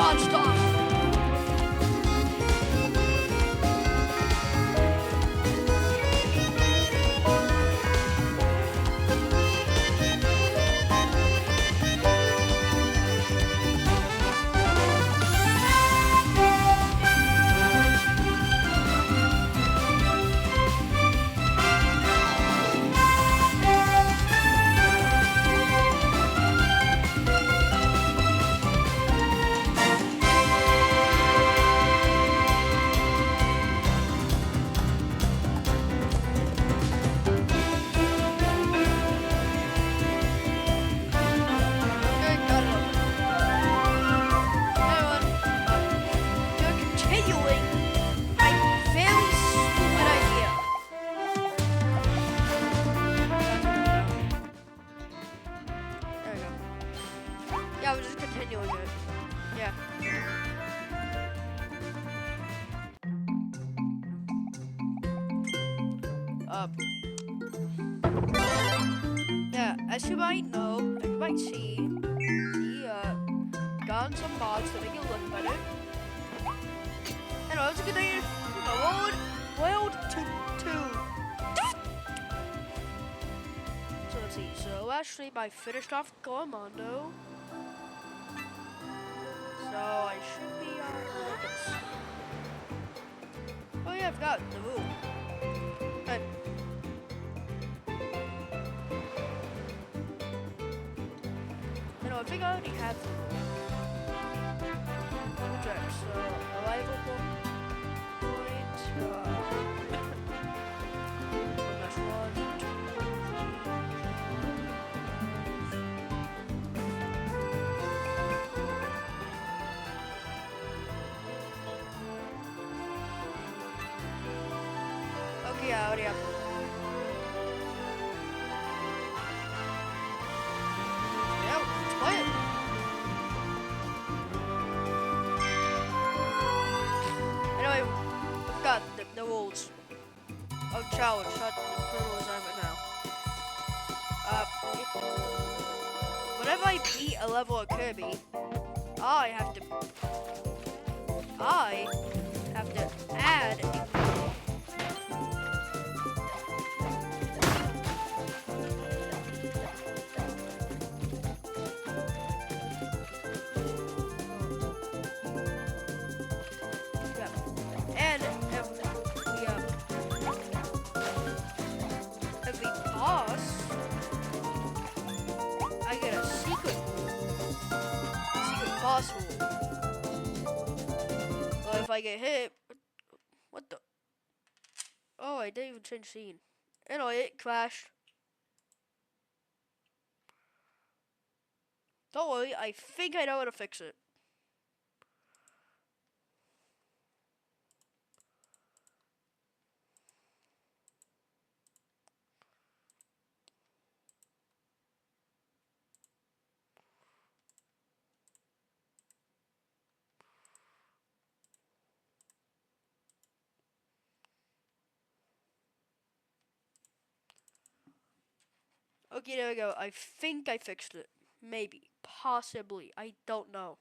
hard stuff. Yeah, we're just continuing it. Yeah. Yeah, as you might know, as you might see, gotten some mods to make it look better. And I was gonna use World 2. So let's see, so last stream I finished off Commando. So I should be on this. Oh yeah, I forgot the rule. Right. You know, I think I already have the rule. Check, so arrival point, that's 1, 2, 3. Okay, I already have it. Yeah, let's play it. Anyway, I've got the rules of challenge, not the rules I'm at now. Whenever I beat a level of Kirby, I have to add if we pass, I get a secret boss rule. But if I get hit, what the? Oh, I didn't even change scene. Anyway, it crashed. Don't worry, I think I know how to fix it. Okay, there we go. I think I fixed it. Maybe. Possibly. I don't know.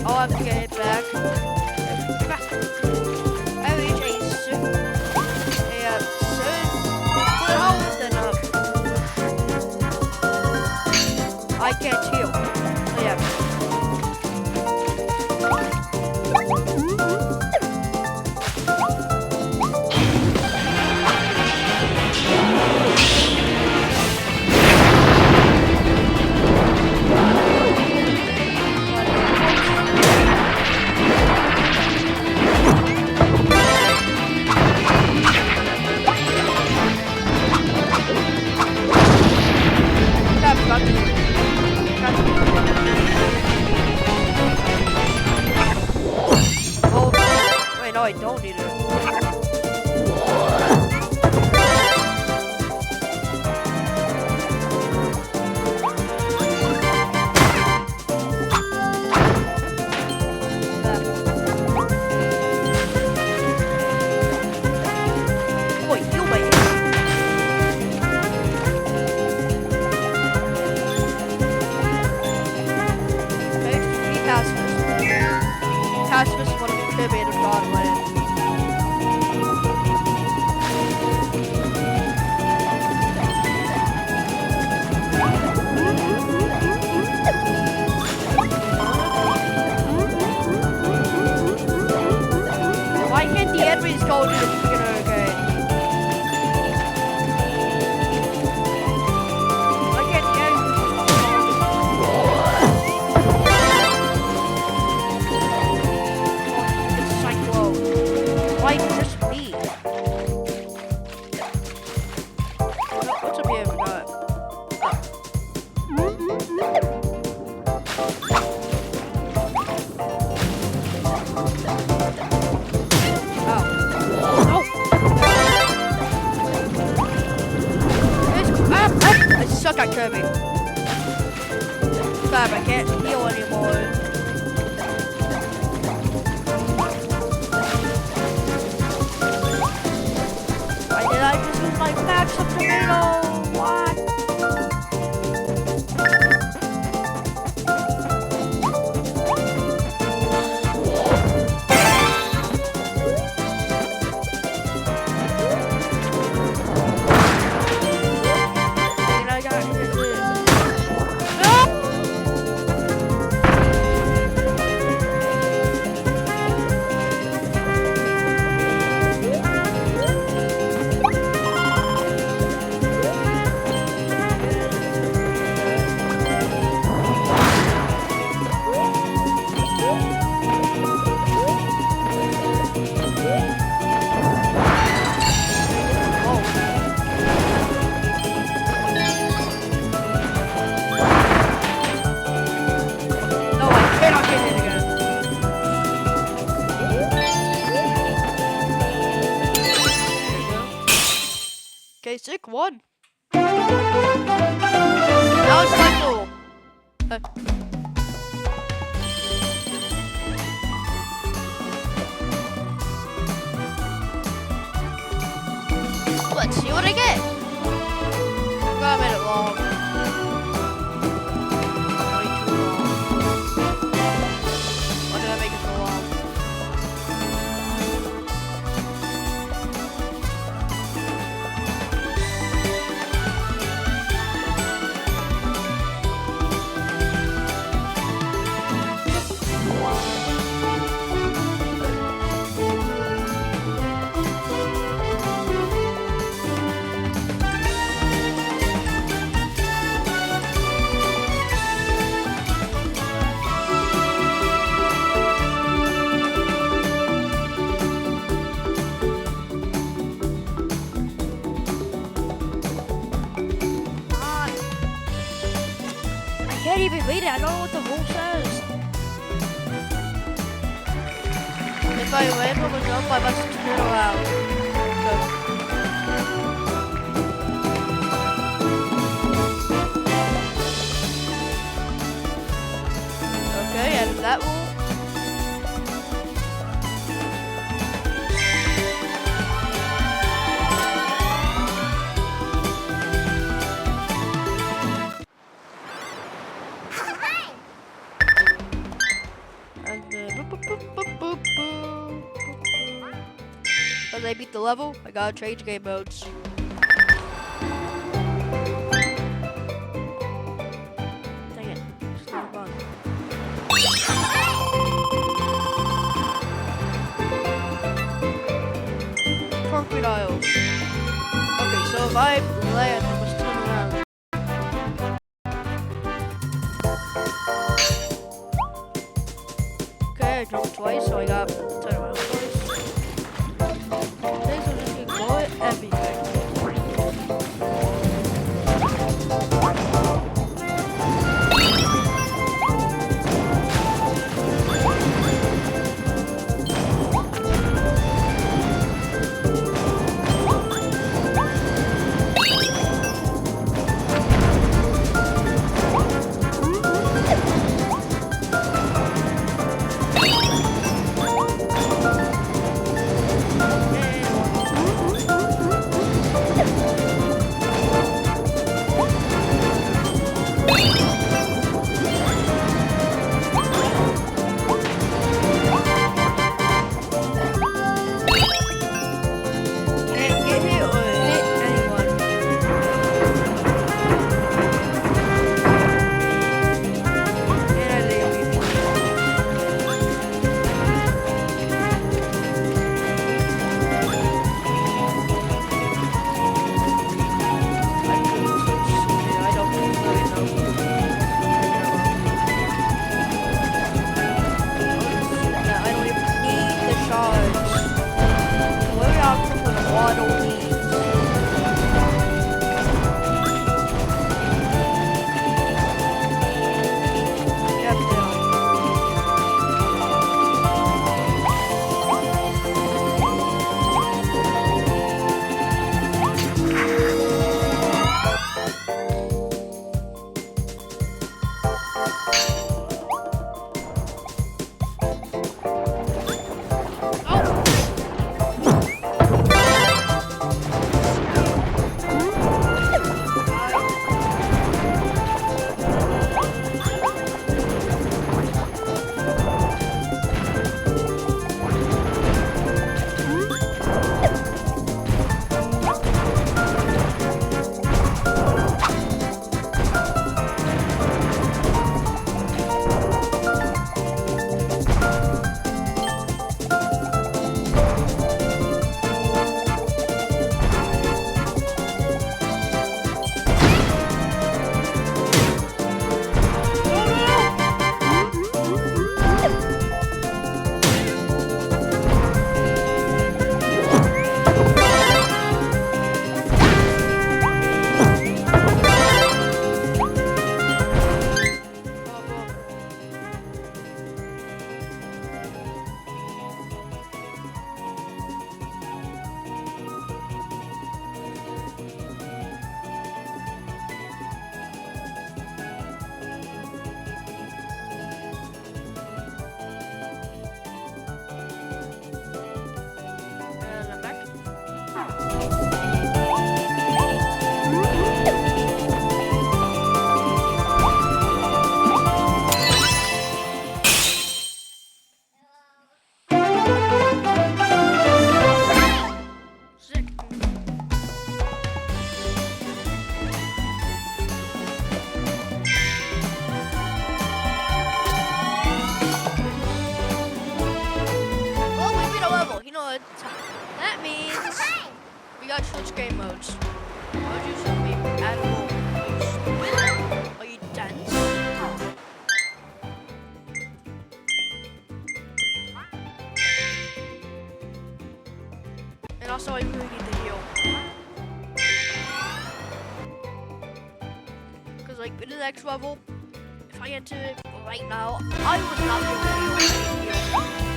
I'll have to get it back. I reach a certain house, then I can't heal. So yeah. Oh, wait, no, I don't need it. Pacifist one of the made of Godland. Why can't the enemies go to the freaking hurricane? Why can't the enemies why just me? What's up here? I suck at Kirby. Fab, I can't heal anymore. I just use my max of tomato. What? Okay, sick one. Now it's cycle. Let's see what I get. I'm gonna make it long. Way too long. Why did I make it so long? I can't even read it. I don't know what the rule says. If I land on the jump, I must turn around. Okay, and that rule. because I beat the level, I gotta change game modes. Dang it. Just let it run. Crocodiles. Okay, so if I land, I must turn around. Okay, I jumped twice, so I got turn around twice. Okay, so I'm just gonna go at everything. That means we got switch game modes. Why would you show me animal host? Are you dense? And also I really need to heal. Because like in the next level, if I enter it right now, I would not be able to heal.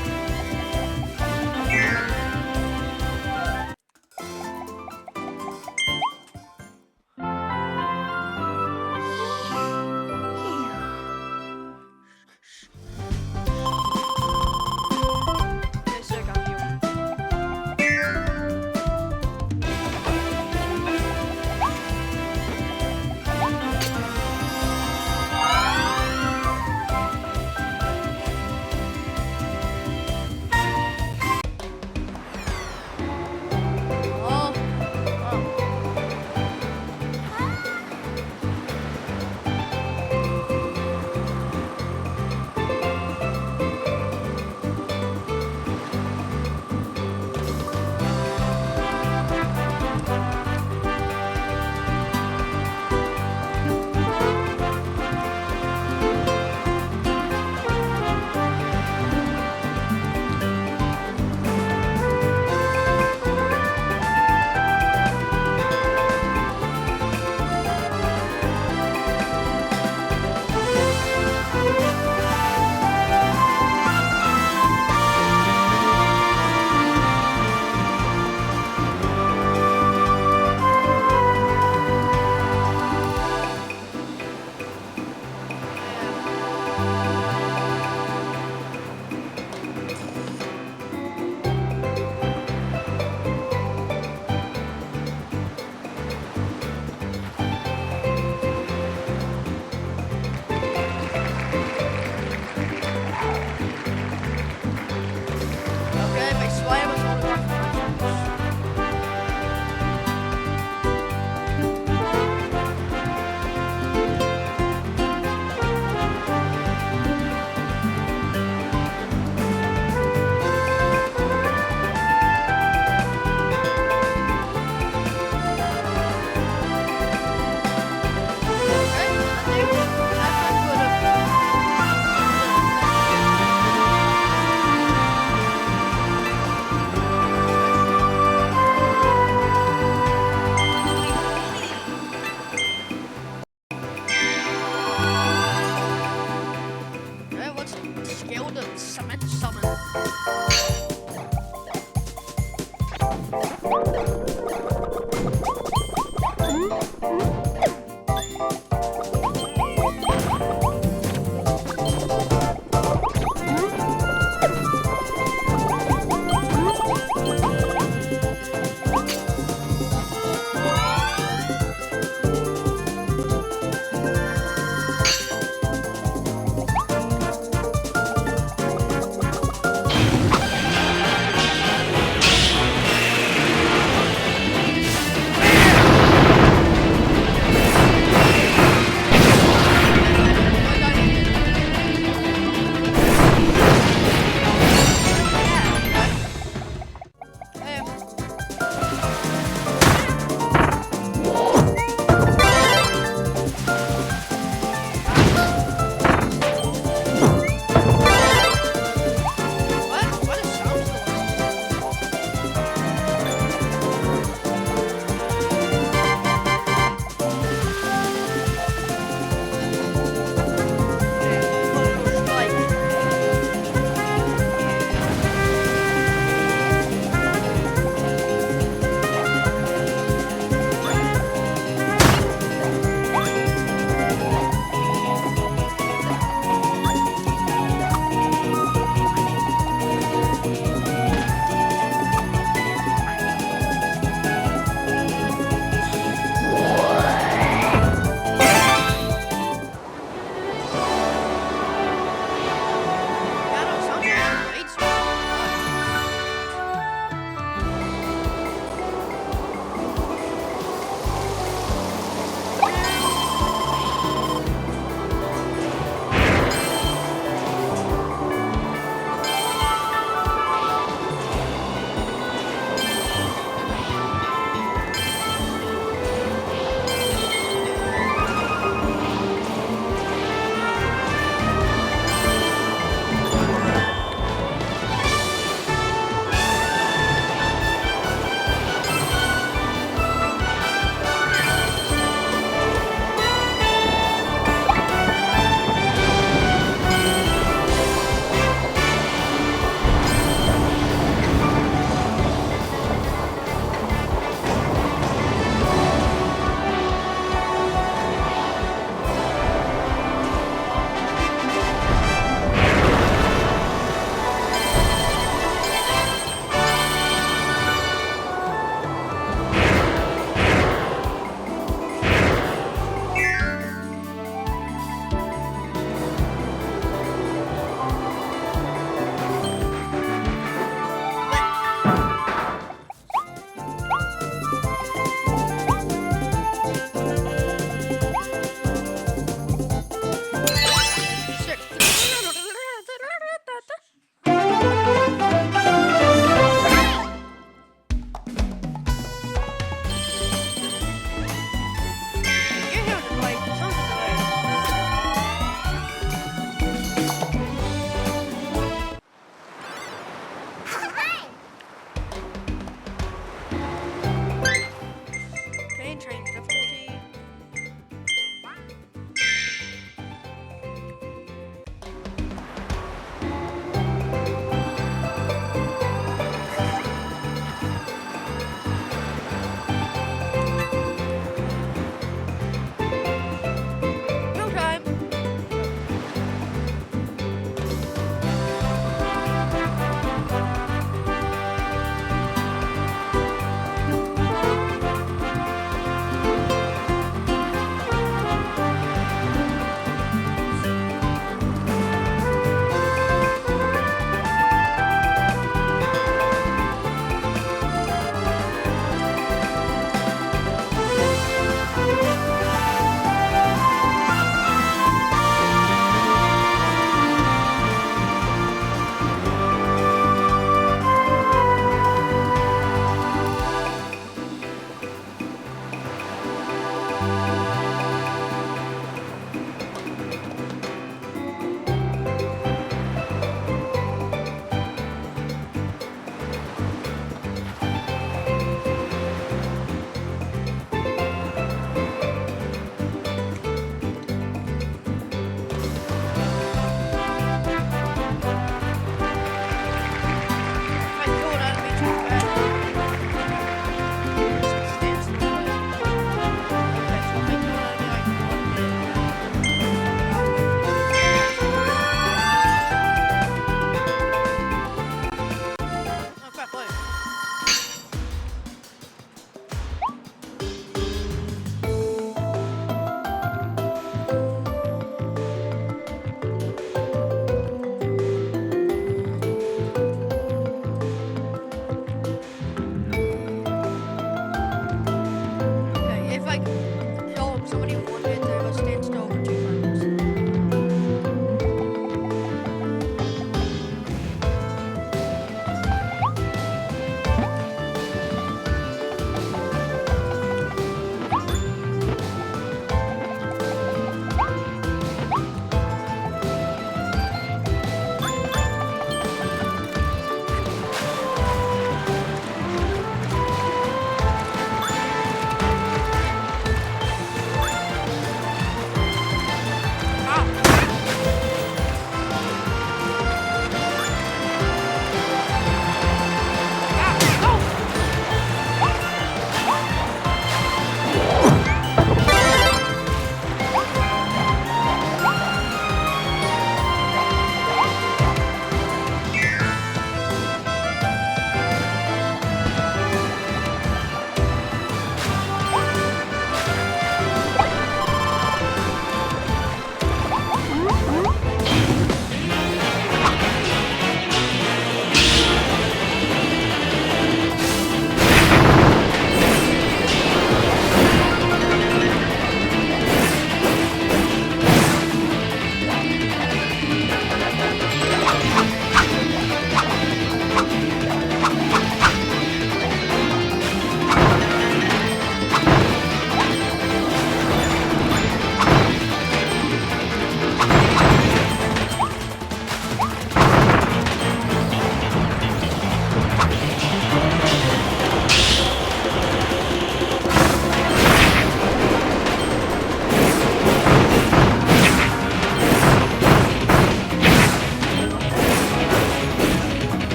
the summon.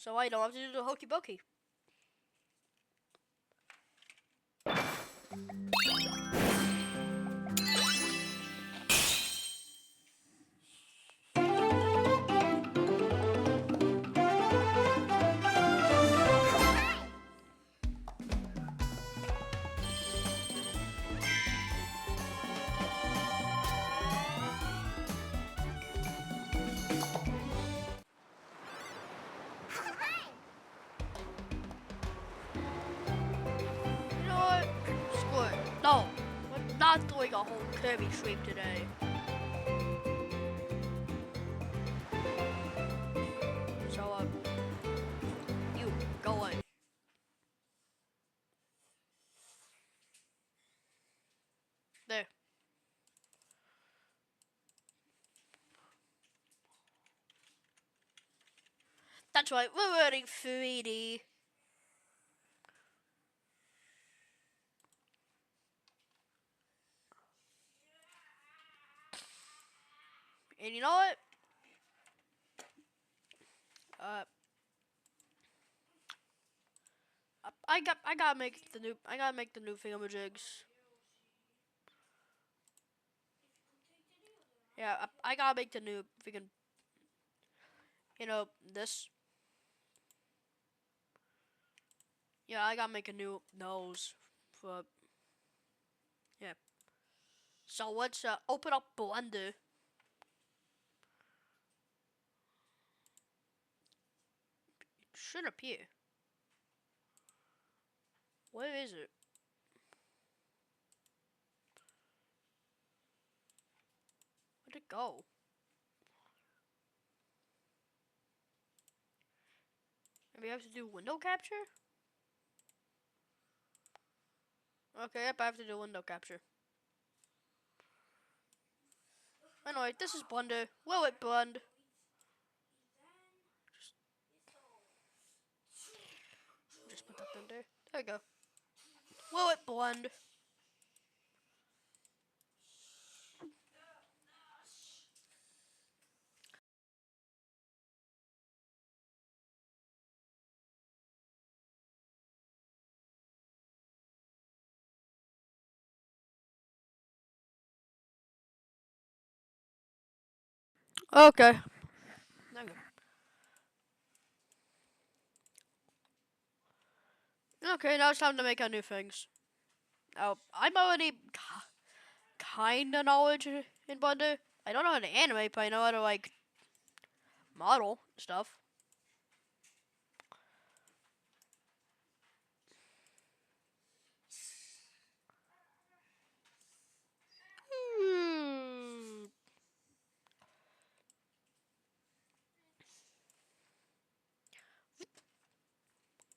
So I don't have to do the hokey pokey. You know what? Screw it. No, we're not doing a whole Kirby stream today. So, you go in. There. That's right, we're running 3D. And you know what? I gotta make the new thingamajigs. Yeah, I gotta make the new freaking, you know, this. Yeah, I gotta make a new nose for, yeah. So let's open up Blender. It should appear. Where is it? Where'd it go? Maybe I have to do window capture? Okay, yep, I have to do window capture. Anyway, this is Blender. Will it blend? Just put that in there. There we go. Will it blend? Okay. There we go. Okay, now it's time to make our new things. Oh, I'm already kinda knowledge in Blender. I don't know how to animate, but I know how to like model stuff.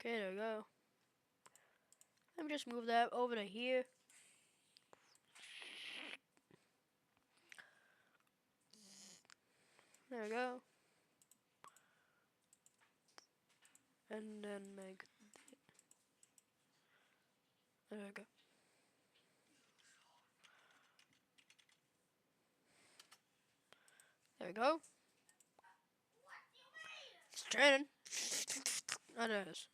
Okay, there we go. Let me just move that over to here. There we go. And then make. There we go. There we go. It's training. Oh, there it is.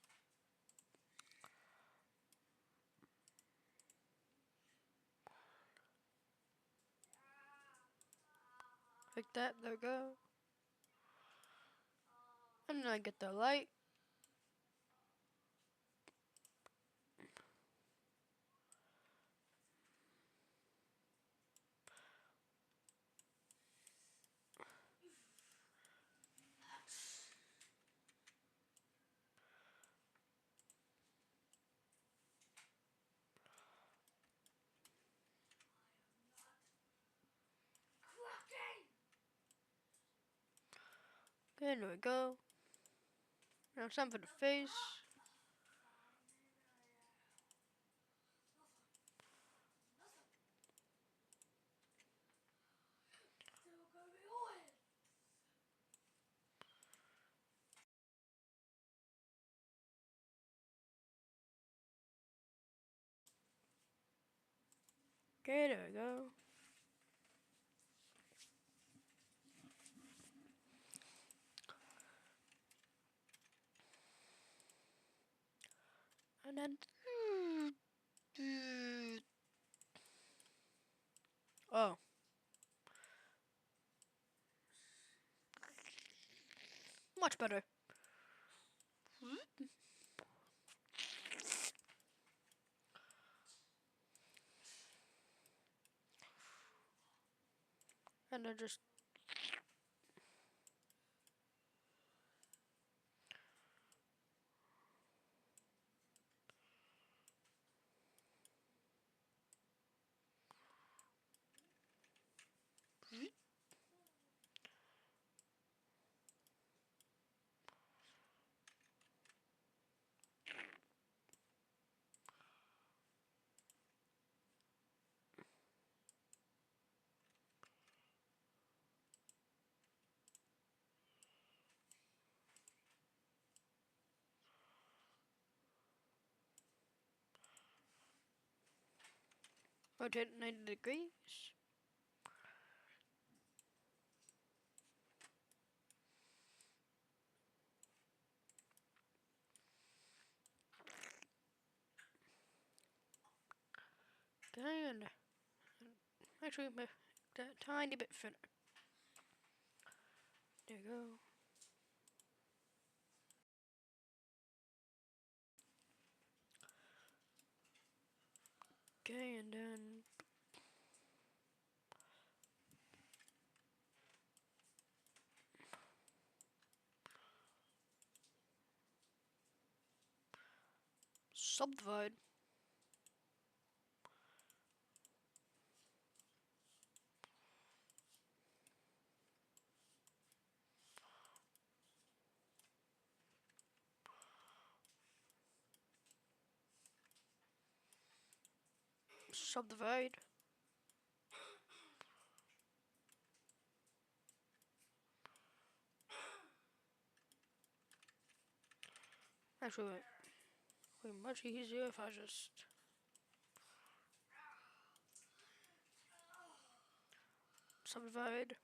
Like that. There we go. And then I get the light. Okay, there we go. Now it's time for the face. Okay, there we go. And then. Oh. Much better. And then just. Rotate 90 degrees. Okay, and actually make that tiny bit thinner. There you go. Okay, and then subdivide. Subdivide. Actually, wait, much easier if I just. Subdivide.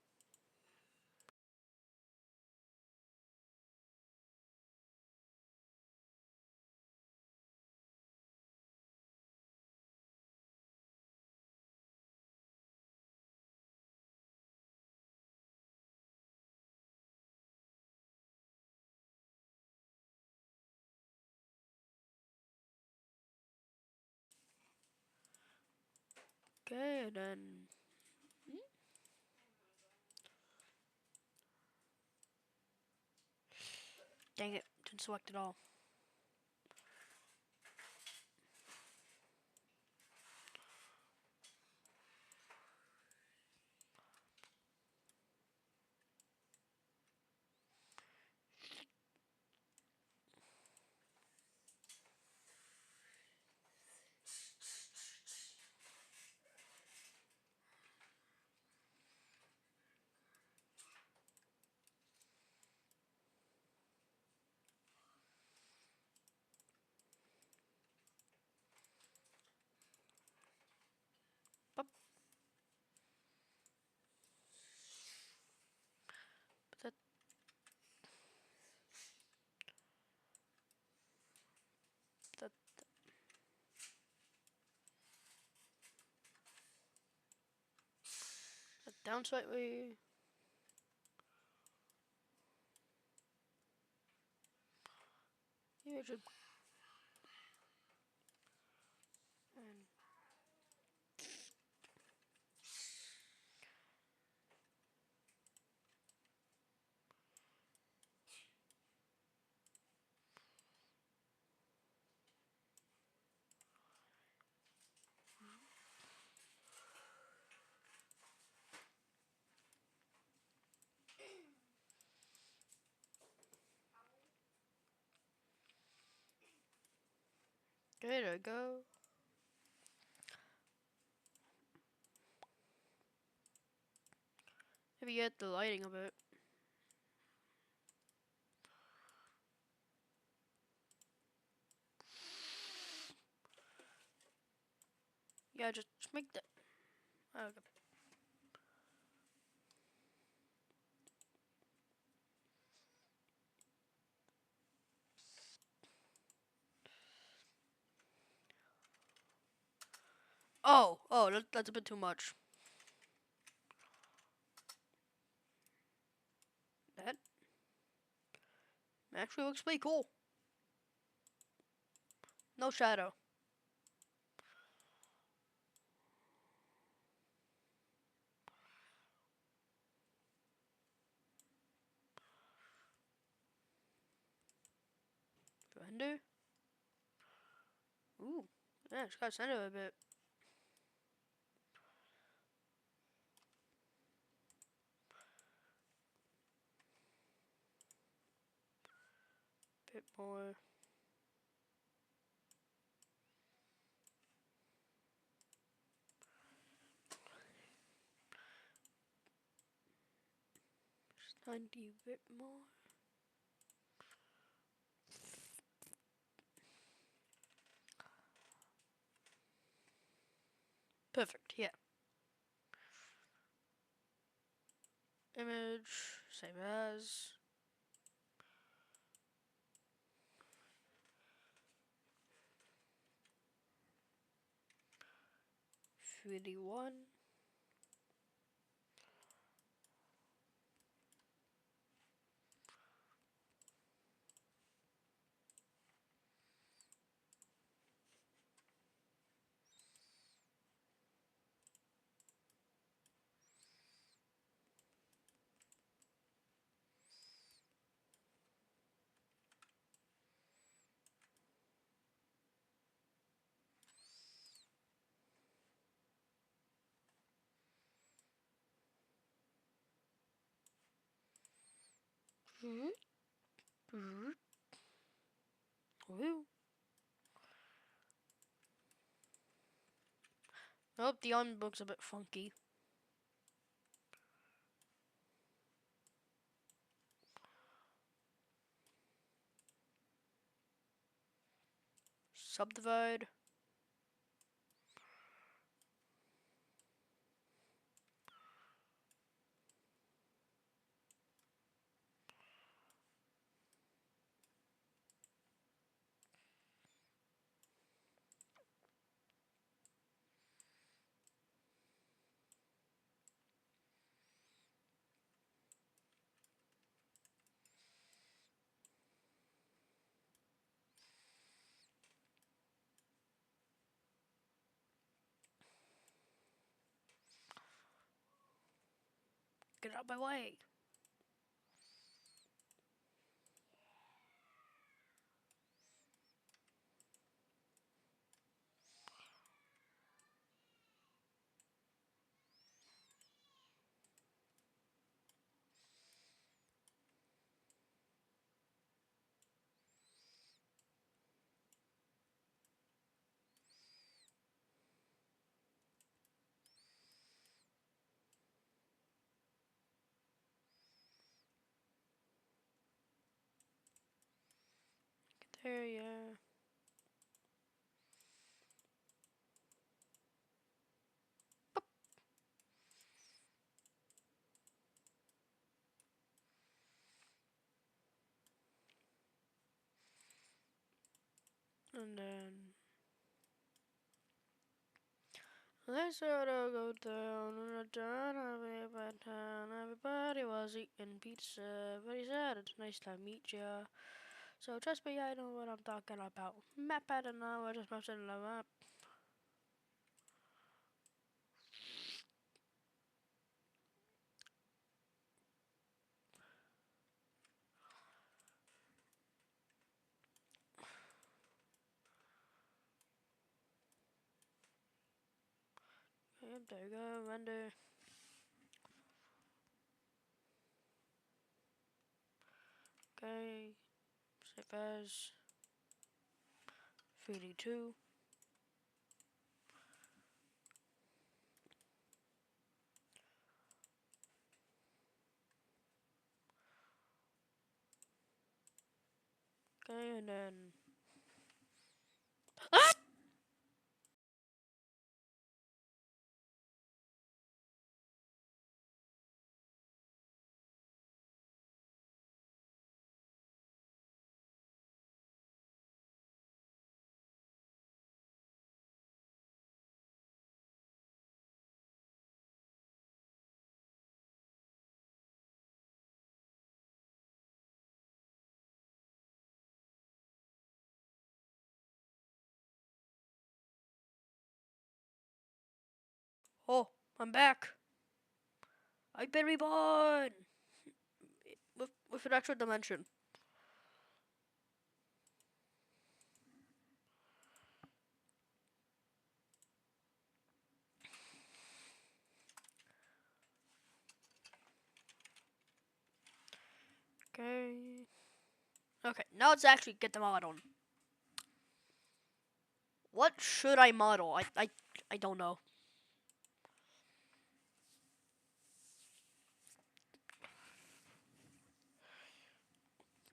Okay, and then. Dang it, didn't select it all. But that down slightly. Yeah, it should. And there we go. Maybe get the lighting of it. Yeah, just make that. Okay. Oh, that's a bit too much. That actually looks pretty cool. No shadow. Render. Ooh, yeah, it's got center a bit. Bit more. Just 90 bit more. Perfect, yeah. Image, same as. $51. Ooh. Nope, the arm looks a bit funky. Subdivide. Get out of my way. There, yeah. Boop. And then let's sort of go down on a turn of a town. Everybody was eating pizza. Very sad. It's nice to meet ya. So trust me, I know what I'm talking about. Map out an hour, just maps in the map. Yep, there you go. Render. Okay. Save as 3D2. Okay, and then. Ah! Oh, I'm back. I've been reborn with an extra dimension. Okay. Okay, now let's actually get the mod on. What should I model? I don't know.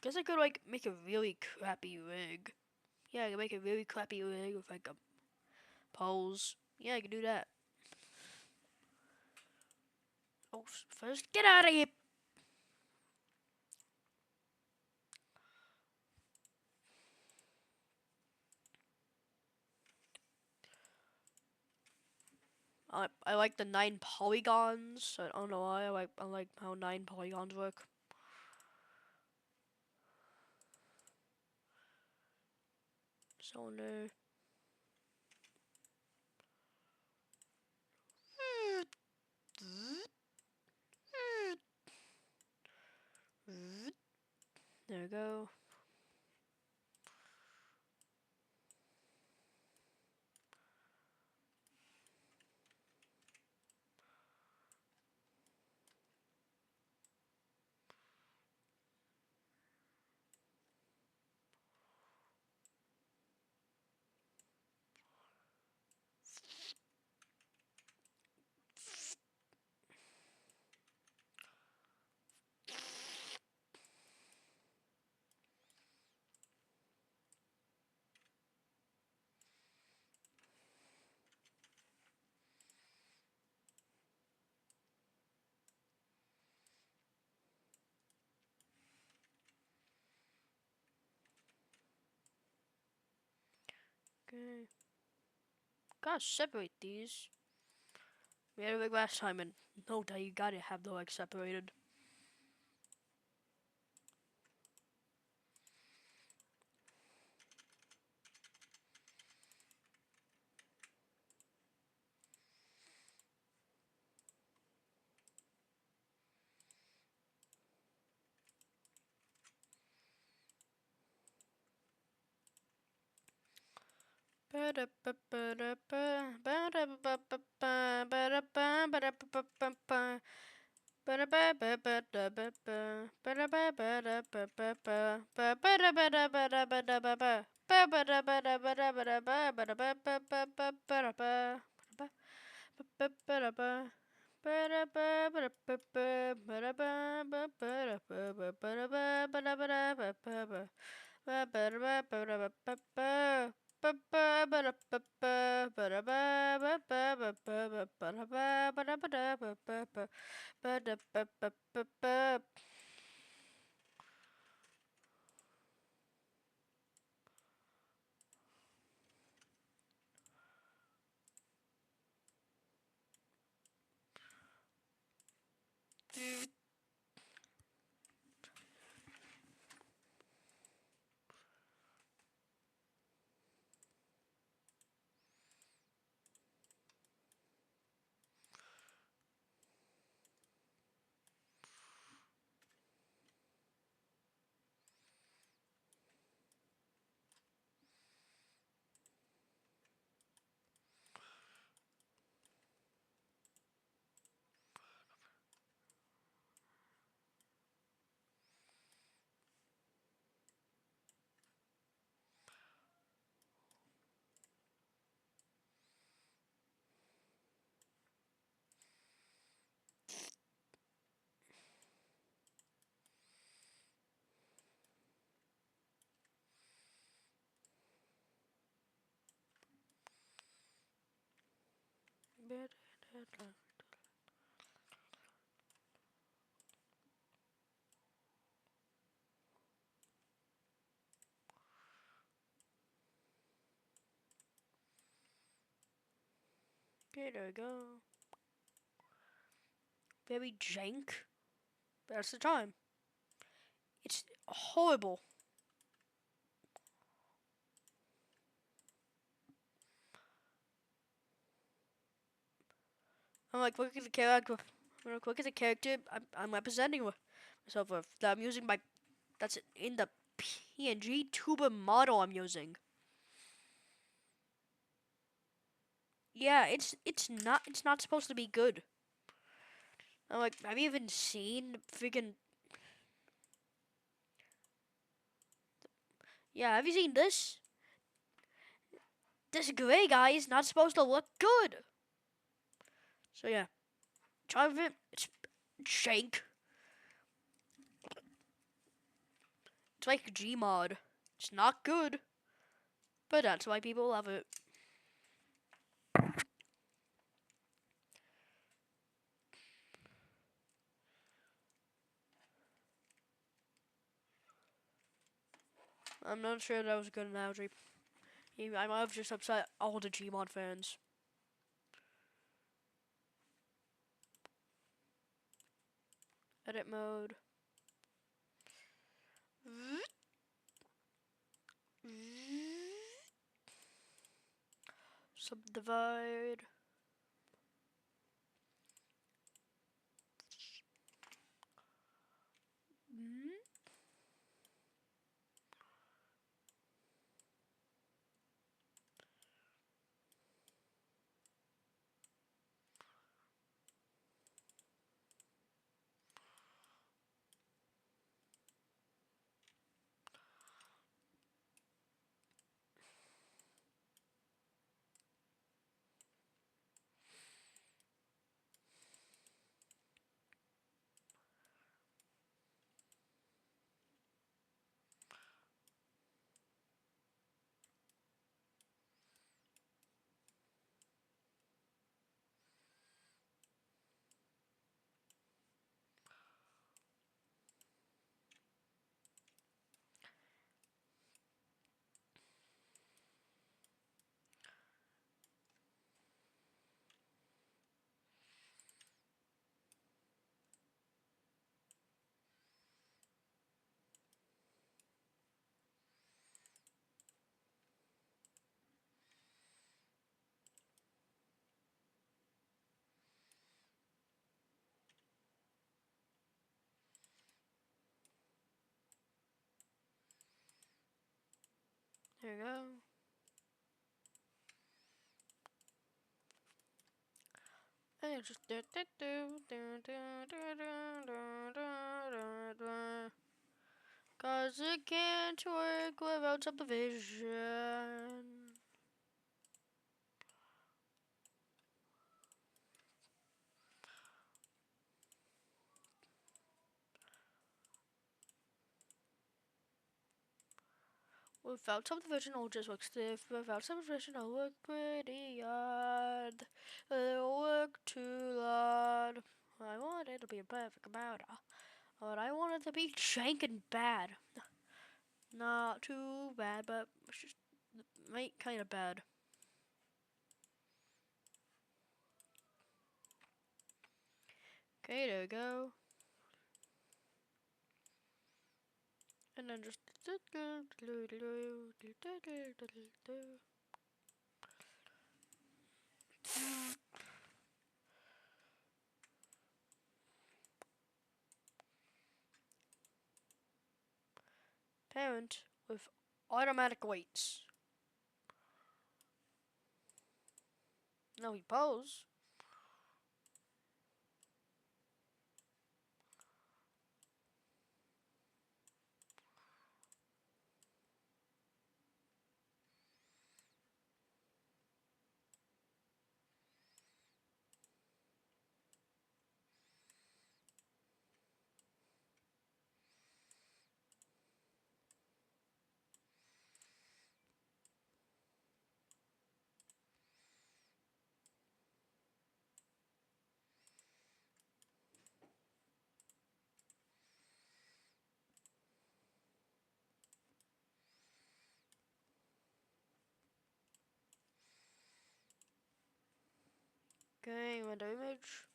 Guess I could like make a really crappy rig. Yeah, I can make a really crappy rig with like a pose. Yeah, I can do that. Oh, first get out of here. I like the 9 polygons. I don't know why. I like how 9 polygons work. Cylinder. There we go. Okay. Gotta separate these. We had it like last time, and no doubt you gotta have the legs separated. Okay, there we go. Very jank. But that's the time. It's horrible. I'm like, look at the character. Look at the character I'm representing myself with. That I'm using that's in the PNG tuber model I'm using. Yeah, it's not supposed to be good. I'm like, have you even seen freaking? Yeah, have you seen this? This gray guy is not supposed to look good. So yeah, try it. It's jank. It's like Gmod. It's not good, but that's why people love it. I'm not sure that was a good analogy. I might have just upset all the Gmod fans. Edit mode. Subdivide. There you go. And just cause it can't work without subdivision. Without subdivision, it'll just look stiff. Without subdivision, it'll look pretty odd. It'll look too loud. I want it to be a perfect amount, but I want it to be jank and bad. Not too bad, but it's just kind of bad. Okay, there we go. And then just parent with automatic weights. No, we pose. Okay, window image.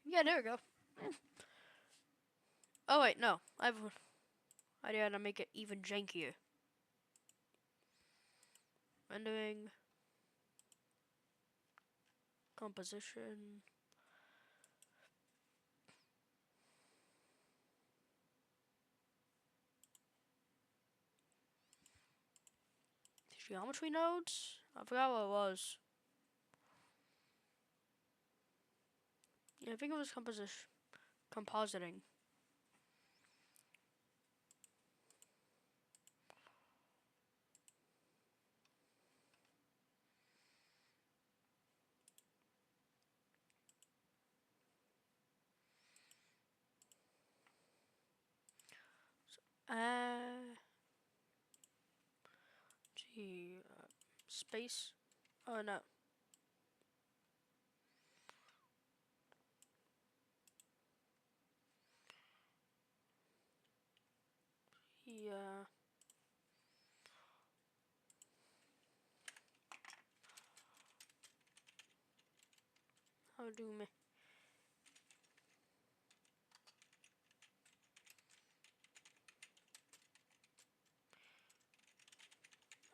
Yeah, there we go. Oh wait, no. I have an idea how to make it even jankier. Rendering. Composition. Geometry nodes? I forgot what it was. Yeah, I think it was compositing. Gee, space. Oh no. Yeah. How do me?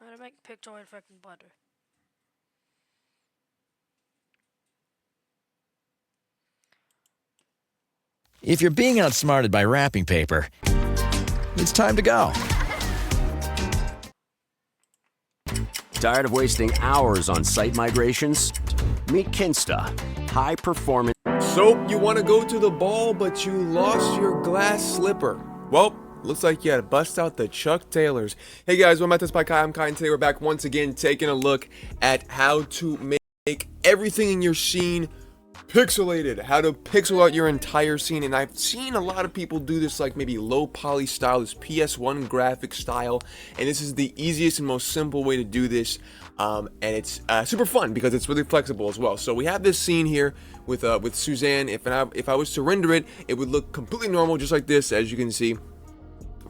How to make pixel fucking butter? If you're being outsmarted by wrapping paper, it's time to go. Tired of wasting hours on site migrations? Meet Kinsta, high performance. So, you want to go to the ball, but you lost your glass slipper. Well, looks like you had to bust out the Chuck Taylors. Hey guys, welcome back to StP. I'm Kai, and today we're back once again taking a look at how to make everything in your scene pixelated, how to pixel out your entire scene. And I've seen a lot of people do this, like maybe low poly style, this PS1 graphic style, and this is the easiest and most simple way to do this. And it's super fun because it's really flexible as well. So we have this scene here with Suzanne. If I was to render it, it would look completely normal, just like this, as you can see.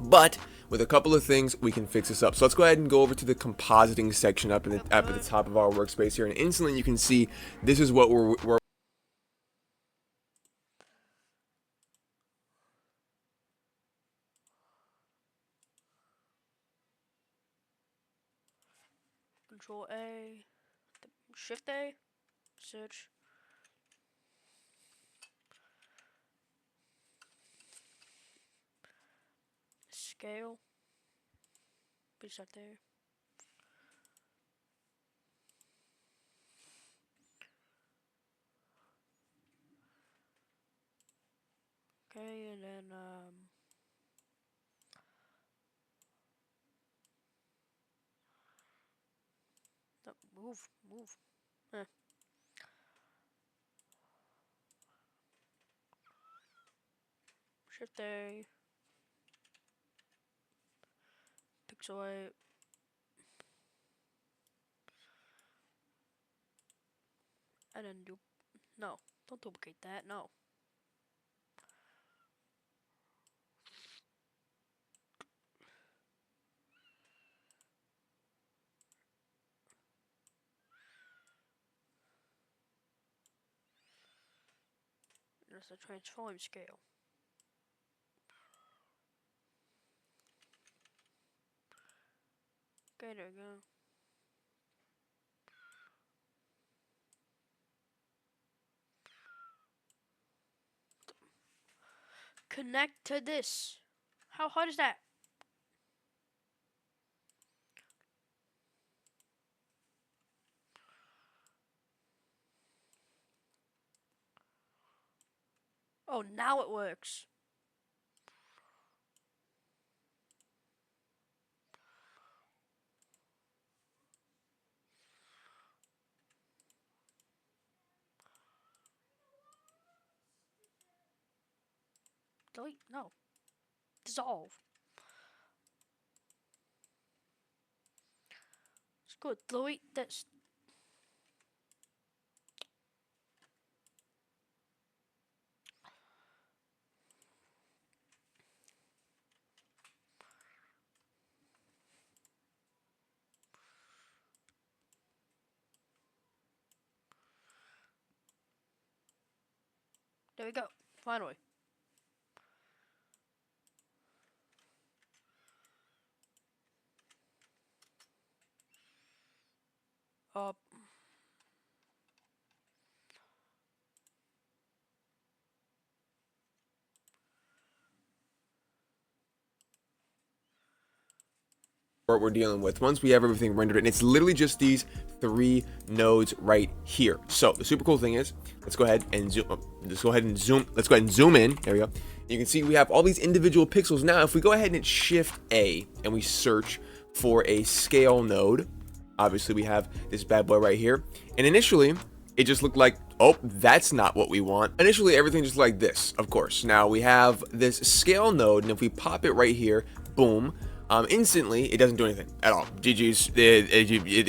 But with a couple of things, we can fix this up. So let's go ahead and go over to the compositing section up at the top of our workspace here, and instantly you can see this is what we're Control A, Shift A, search. Scale. Be set there. Okay, and then move. Eh. Shift A. Pixel A. And then no, don't duplicate that. No. There's a transform scale. Okay, there we go. Connect to this. How hard is that? Oh, now it works. Delete? No. Dissolve. It's good. Delete this. There we go. Finally. Uh, what we're dealing with. Once we have everything rendered, and it's literally just these 3 nodes right here. So the super cool thing is, let's go ahead and zoom. Let's go ahead and zoom in. There we go. You can see we have all these individual pixels. Now, if we go ahead and hit Shift A and we search for a scale node, obviously we have this bad boy right here. And initially, it just looked like, oh, that's not what we want. Initially, everything just like this, of course. Now we have this scale node, and if we pop it right here, boom, instantly, it doesn't do anything at all. GG's,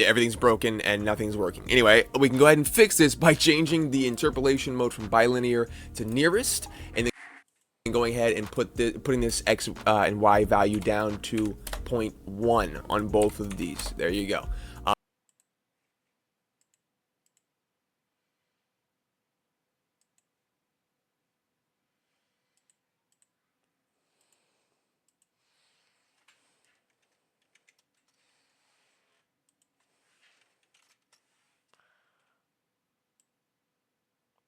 everything's broken and nothing's working. Anyway, we can go ahead and fix this by changing the interpolation mode from bilinear to nearest, and then going ahead and putting this X and Y value down to 0.1 on both of these. There you go.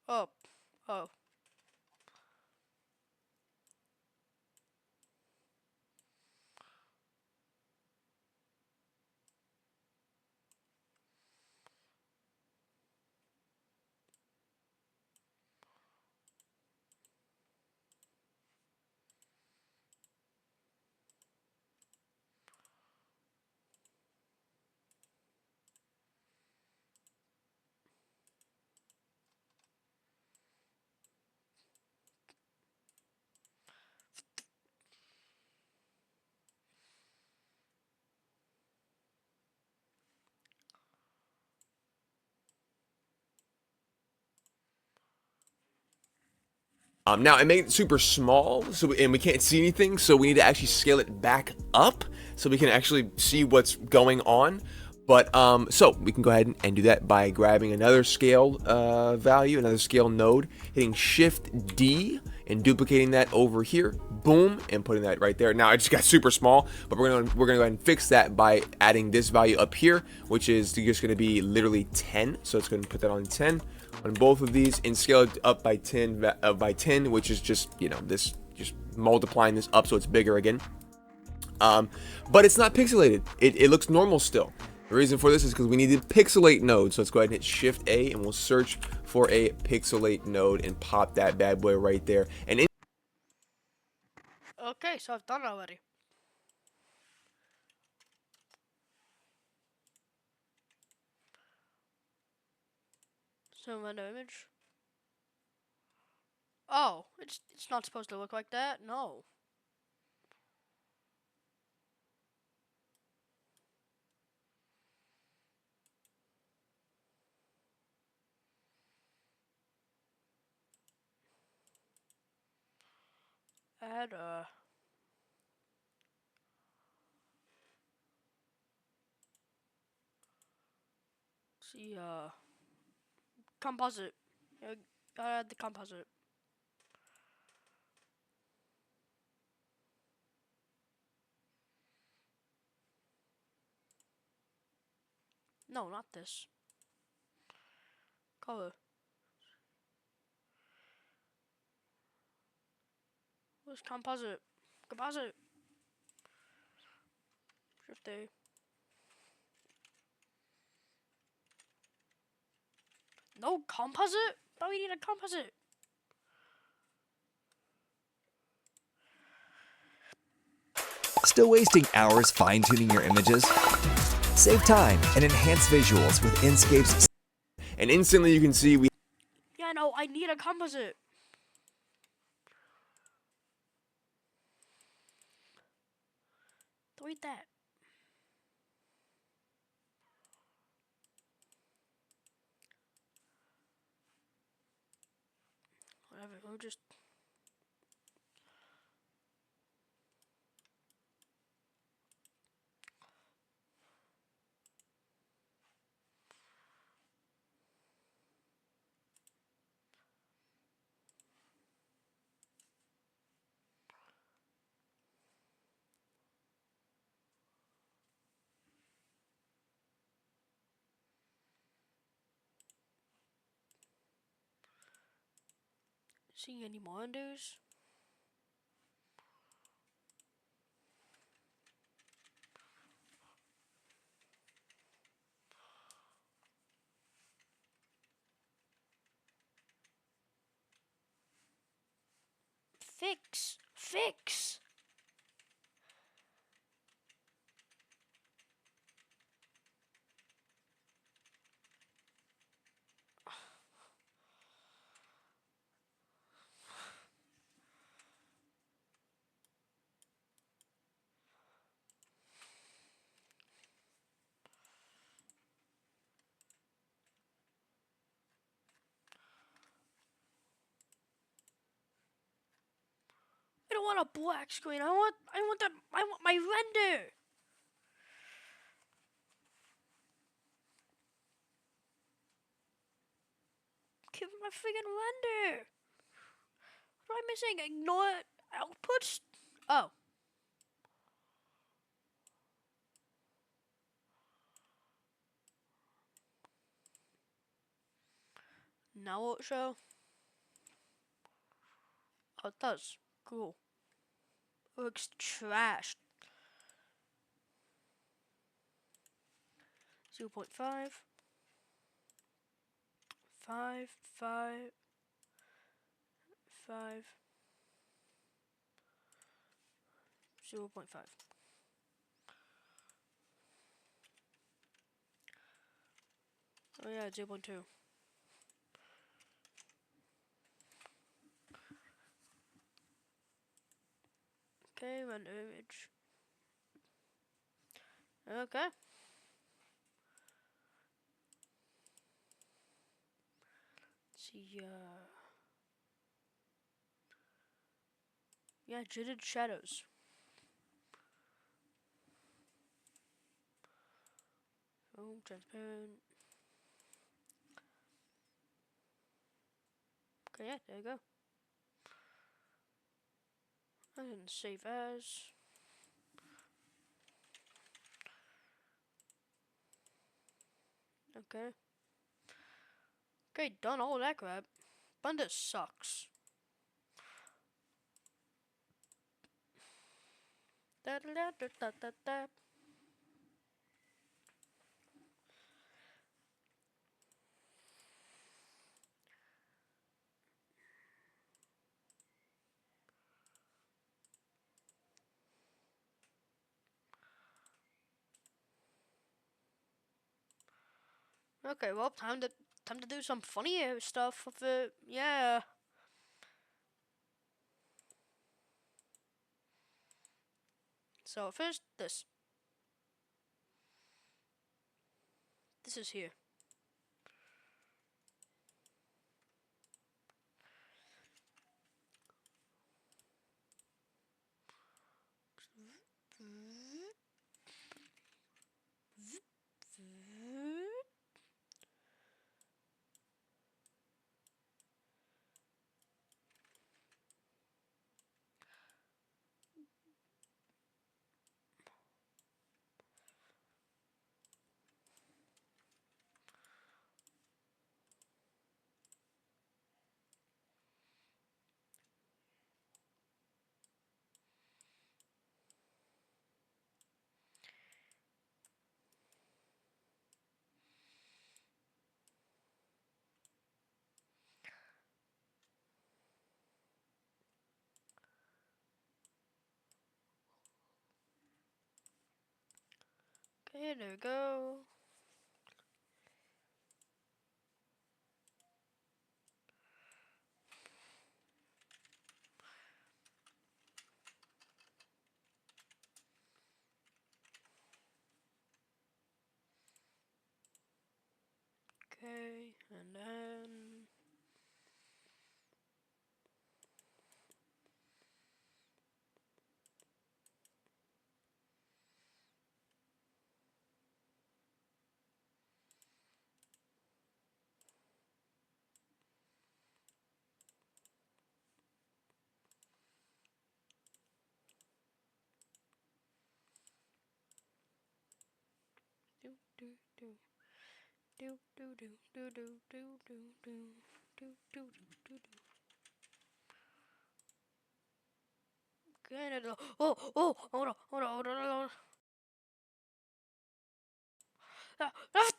Oh. Oh. Now, it made it super small, and we can't see anything, so we need to actually scale it back up so we can actually see what's going on. But, so we can go ahead and do that by grabbing another scale value, another scale node, hitting Shift D, and duplicating that over here, boom, and putting that right there. Now, it just got super small, but we're gonna go ahead and fix that by adding this value up here, which is just gonna be literally 10. So it's gonna put that on 10 on both of these and scale it up by 10, which is just, you know, this, just multiplying this up so it's bigger again. But it's not pixelated. It looks normal still. The reason for this is because we need to pixelate node. So let's go ahead and hit Shift A, and we'll search for a pixelate node and pop that bad boy right there. And Okay, so I've done it already. Zoom in the image. Oh, it's not supposed to look like that. No. Add see composite. Add the composite. No, not this. Color. Where's composite? Composite. Shift A. No composite? But we need a composite. Still wasting hours fine-tuning your images? Save time and enhance visuals with Inkscape's. and instantly you can see we Yeah, no, I need a composite. Delete that. Whatever, we'll just... Seeing any more undos? Fix. Fix. I don't want a black screen. I want my render. Give me my friggin' render. What am I missing? Ignore outputs? Oh. Now what show? Oh, it does. Cool. Looks trashed. 0.5. 5, 5, 5. 0.5. Oh yeah, 0.2. Okay, render image. Okay. Let's see, yeah, jittered shadows. Oh, transparent. Okay, yeah, there you go. And save as. Okay. Okay, done all that crap. Blender sucks. Da da da da da da da. Okay, well, time to do some funnier stuff with it. Yeah. So first, this. This is here. Okay, there we go. Okay, and then do do do do do do do do do do do do do do do. Okay, there we go. Oh, hold on. Ah, ah.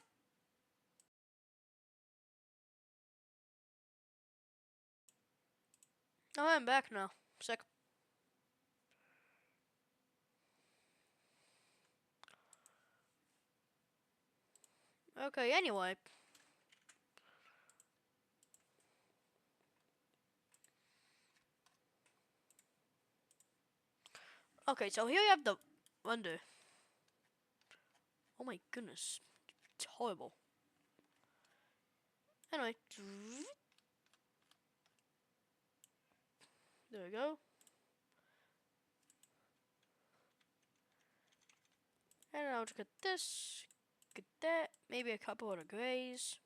Oh, I'm back now. Sick. Okay, anyway. Okay, so here you have the wonder. Oh my goodness. It's horrible. Anyway. There we go. And I'll just get this. Get that. Maybe a couple of the grays.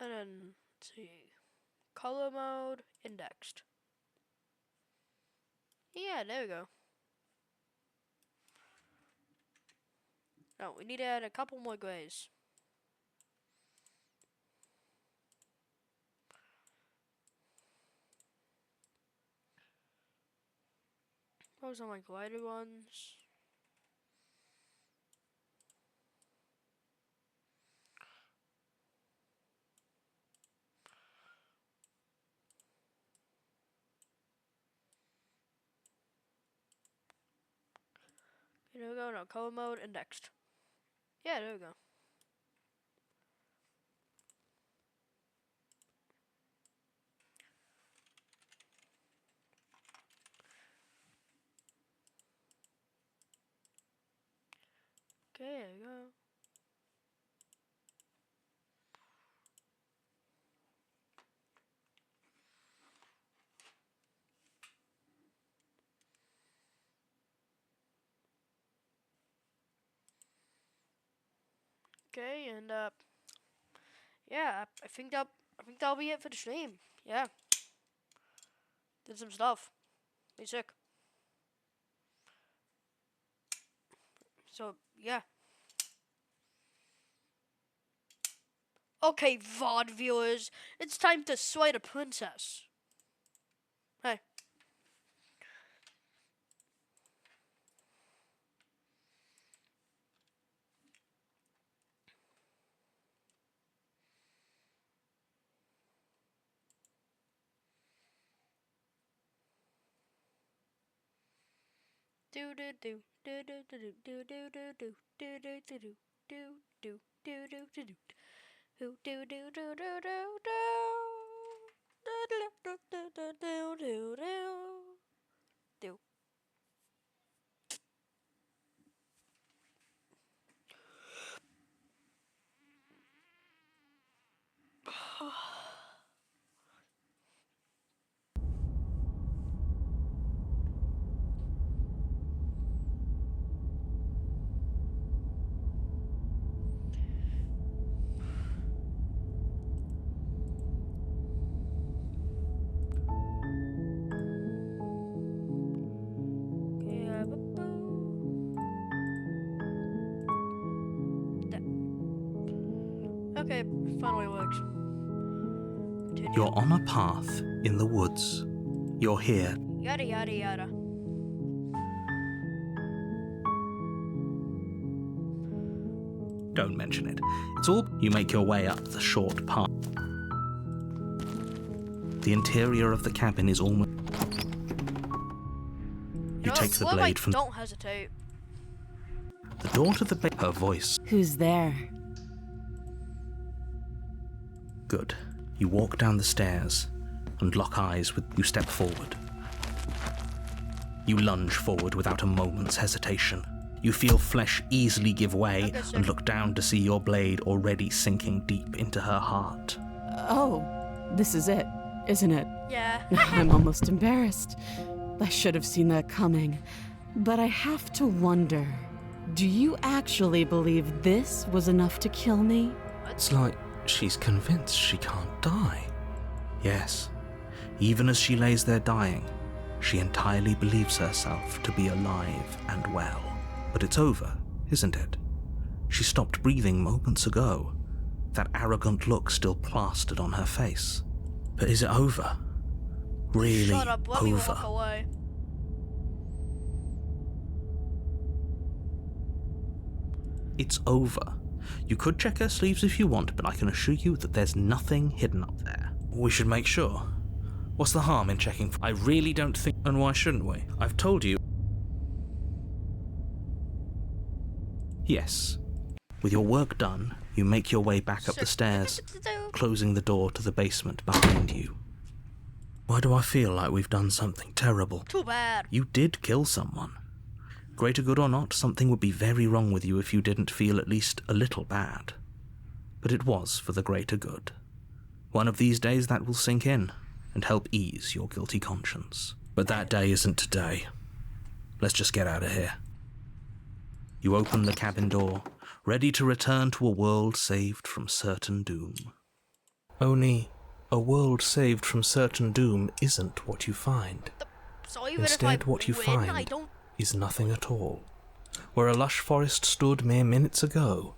And then, let's see. Color mode, indexed. Yeah, there we go. No, we need to add a couple more grays. Those are like lighter ones. Okay, there we go. Now color mode, indexed. Yeah, there we go. Okay, there we go. Okay, and yeah, I think that'll be it for the stream. Yeah, did some stuff. Be sick. So yeah. Okay, VOD viewers, it's time to slay the princess. Hey. Do do do do do do do do do do do do do do do do do do do do. Who do do do do do do do do do do do do. Okay, finally works. Continue. You're on a path in the woods. You're here. Yada yada yada. Don't mention it. It's all. You make your way up the short path. The interior of the cabin is almost. You take the blade from. Don't hesitate. The door to the bed. Her voice. Who's there? Good. You walk down the stairs and lock eyes with. You step forward. You lunge forward without a moment's hesitation. You feel flesh easily give way and look down to see your blade already sinking deep into her heart. Oh, this is it, isn't it? Yeah. I'm almost embarrassed. I should have seen that coming. But I have to wonder, do you actually believe this was enough to kill me? It's like she's convinced she can't die. Yes, even as she lays there dying, she entirely believes herself to be alive and well. But it's over, isn't it? She stopped breathing moments ago. that arrogant look still plastered on her face. But is it over? Really Shut up, let me walk over? away. It's over. You could check her sleeves if you want, but I can assure you that there's nothing hidden up there. We should make sure. What's the harm in checking? I really don't think... And why shouldn't we? I've told you. Yes. With your work done, you make your way back up the stairs, closing the door to the basement behind you. Why do I feel like we've done something terrible? Too bad. You did kill someone. Greater good or not, something would be very wrong with you if you didn't feel at least a little bad. But it was for the greater good. One of these days that will sink in and help ease your guilty conscience. But that day isn't today. Let's just get out of here. You open the cabin door, ready to return to a world saved from certain doom. Only a world saved from certain doom isn't what you find. So even Instead, if I what you win, find I don't... is nothing at all. Where a lush forest stood mere minutes ago,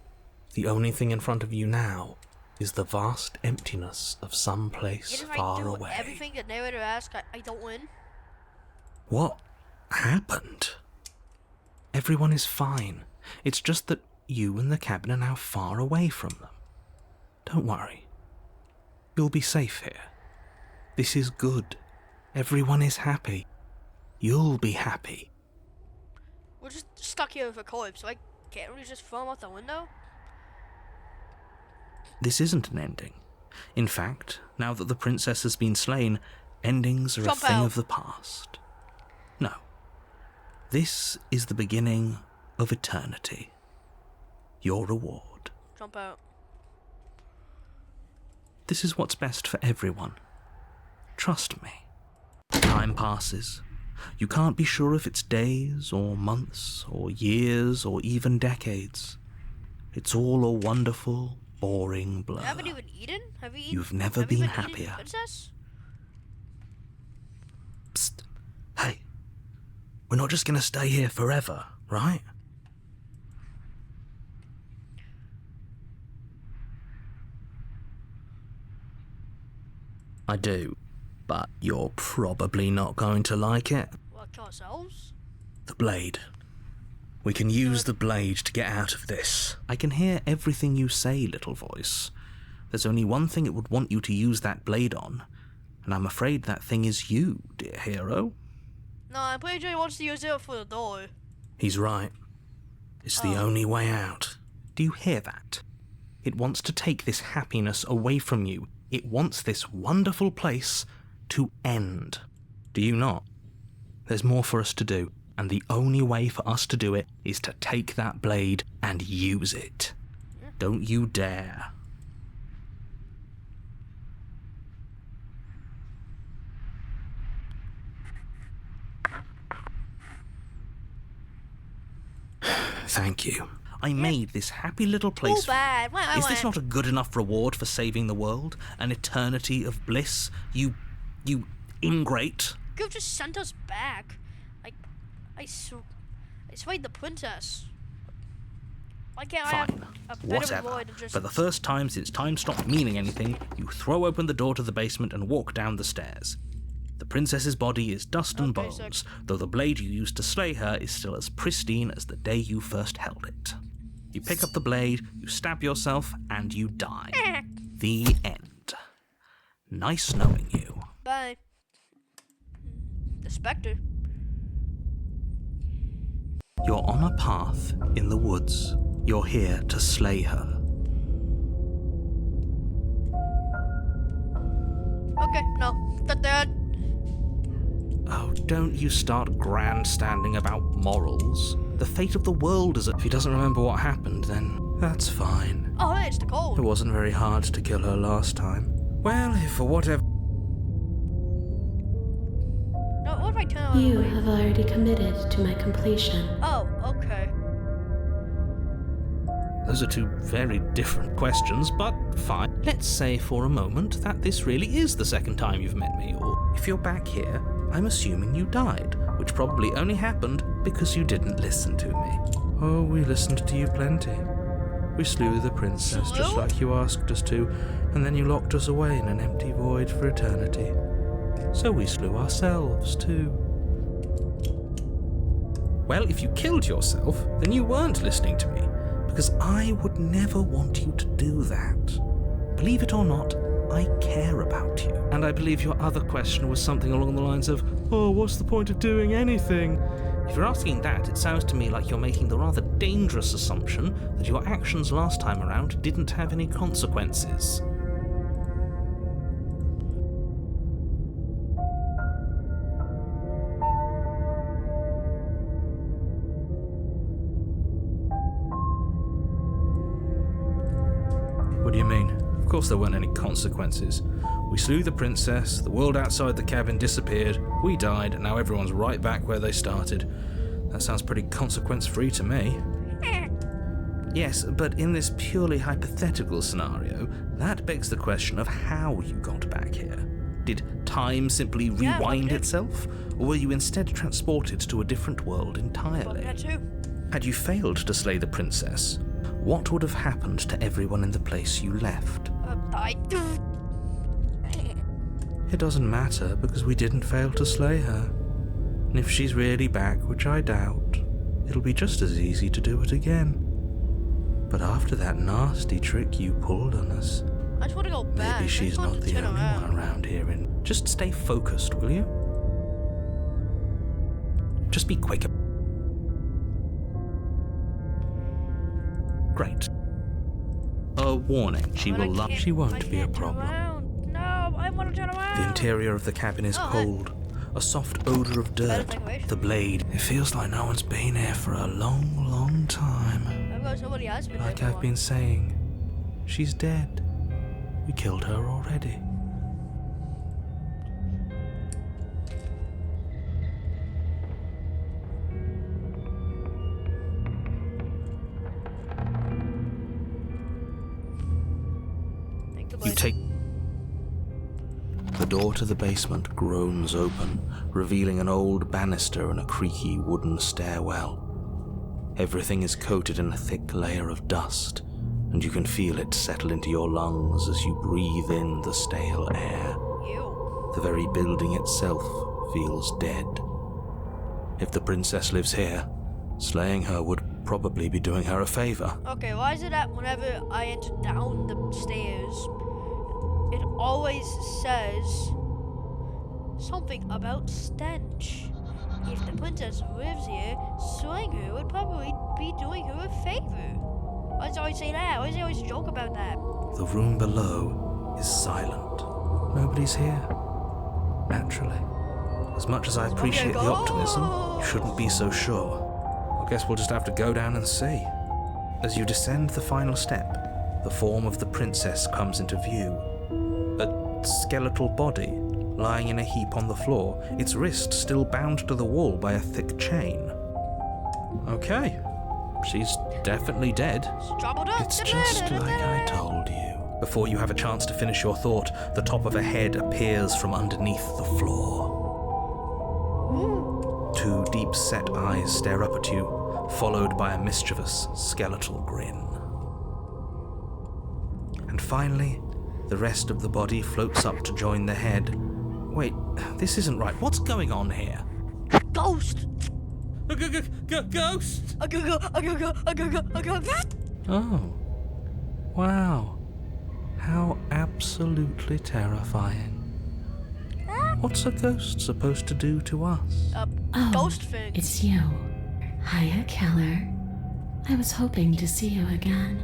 the only thing in front of you now is the vast emptiness of some place Even if far I do away. everything the narrator asks, I don't win. What happened? Everyone is fine. It's just that you and the cabin are now far away from them. Don't worry. You'll be safe here. This is good. Everyone is happy. You'll be happy. We're just stuck here with a corpse, so I can't really just throw him out the window? This isn't an ending. In fact, now that the princess has been slain, endings are Jump a thing out. of the past. No. This is the beginning of eternity. Your reward. Jump out. This is what's best for everyone. Trust me. Time passes. You can't be sure if it's days, or months, or years, or even decades. It's all a wonderful, boring blur. You haven't even eaten? Have you eaten? You've never have you been eating, happier. Princess? Psst. Hey. We're not just gonna stay here forever, right? I do, but you're probably not going to like it. What, kill ourselves? The blade. We can use the blade to get out of this. I can hear everything you say, little voice. There's only one thing it would want you to use that blade on, and I'm afraid that thing is you, dear hero. No, I'm pretty sure he wants to use it for the door. He's right. It's the only way out. Do you hear that? It wants to take this happiness away from you. It wants this wonderful place to end. Do you not? There's more for us to do, and the only way for us to do it is to take that blade and use it. Don't you dare. Thank you. I made this happy little place. Too bad. Is this not a good enough reward for saving the world? An eternity of bliss? You ingrate. You could have just sent us back. I swayed the princess. Why can't I Fine. have a better Whatever. reward than just... For the first time since time stopped meaning anything, you throw open the door to the basement and walk down the stairs. The princess's body is dust and Okay, bones, sick. though the blade you used to slay her is still as pristine as the day you first held it. You pick up the blade, you stab yourself, and you die. The end. Nice knowing you. Bye. The Spectre. You're on a path in the woods. You're here to slay her. Okay, no. That. Oh, don't you start grandstanding about morals. The fate of the world is... If he doesn't remember what happened, then that's fine. Oh, hey, it's the It cold. wasn't very hard to kill her last time. Well, if for whatever... No, what if I turn on You the light? have already committed to my completion. Oh, okay. Those are two very different questions, but fine. Let's say for a moment that this really is the second time you've met me, or if you're back here, I'm assuming you died, which probably only happened because you didn't listen to me. Oh, we listened to you plenty. We slew the princess just Slew? like you asked us to, and then you locked us away in an empty void for eternity. So we slew ourselves too. Well, if you killed yourself, then you weren't listening to me, because I would never want you to do that. Believe it or not, I care about you. And I believe your other question was something along the lines of, oh, what's the point of doing anything? If you're asking that, it sounds to me like you're making the rather dangerous assumption that your actions last time around didn't have any consequences. What do you mean? Of course there weren't any consequences. We slew the princess, the world outside the cabin disappeared, we died, and now everyone's right back where they started. That sounds pretty consequence-free to me. Yes, but in this purely hypothetical scenario, that begs the question of how you got back here. Did time simply rewind itself, or were you instead transported to a different world entirely? Had you failed to slay the princess, what would have happened to everyone in the place you left? It doesn't matter, because we didn't fail to slay her. And if she's really back, which I doubt, it'll be just as easy to do it again. But after that nasty trick you pulled on us, I just want to go back. maybe she's not the only one around here. And just stay focused, will you? Just be quick. Great. A warning, she will love. She won't be a problem. No, I want to turn around. The interior of the cabin is cold. A soft odor of dirt. The blade. It feels like no one's been here for a long, long time. Somebody has been Like I've been saying, she's dead. We killed her already. You take... The door to the basement groans open, revealing an old banister and a creaky wooden stairwell. Everything is coated in a thick layer of dust, and you can feel it settle into your lungs as you breathe in the stale air. Ew. The very building itself feels dead. If the princess lives here, slaying her would probably be doing her a favor. Okay, why is it that whenever I enter down the stairs, it always says something about stench? If the princess lives here, slaying her would probably be doing her a favor. Why does he always say that? Why does he always joke about that? The room below is silent. Nobody's here. Naturally. As much as I appreciate the optimism, you shouldn't be so sure. I guess we'll just have to go down and see. As you descend the final step, the form of the princess comes into view. A skeletal body, lying in a heap on the floor, its wrist still bound to the wall by a thick chain. Okay, she's definitely dead. It's just like I told you. Before you have a chance to finish your thought, the top of a head appears from underneath the floor. Two deep-set eyes stare up at you, followed by a mischievous, skeletal grin. And finally, the rest of the body floats up to join the head. Wait, this isn't right. What's going on here? Ghost! Ghost! Ghost! Oh. Wow. How absolutely terrifying. What's a ghost supposed to do to us? Ghost thing. It's you. Hiya, Keller. I was hoping to see you again.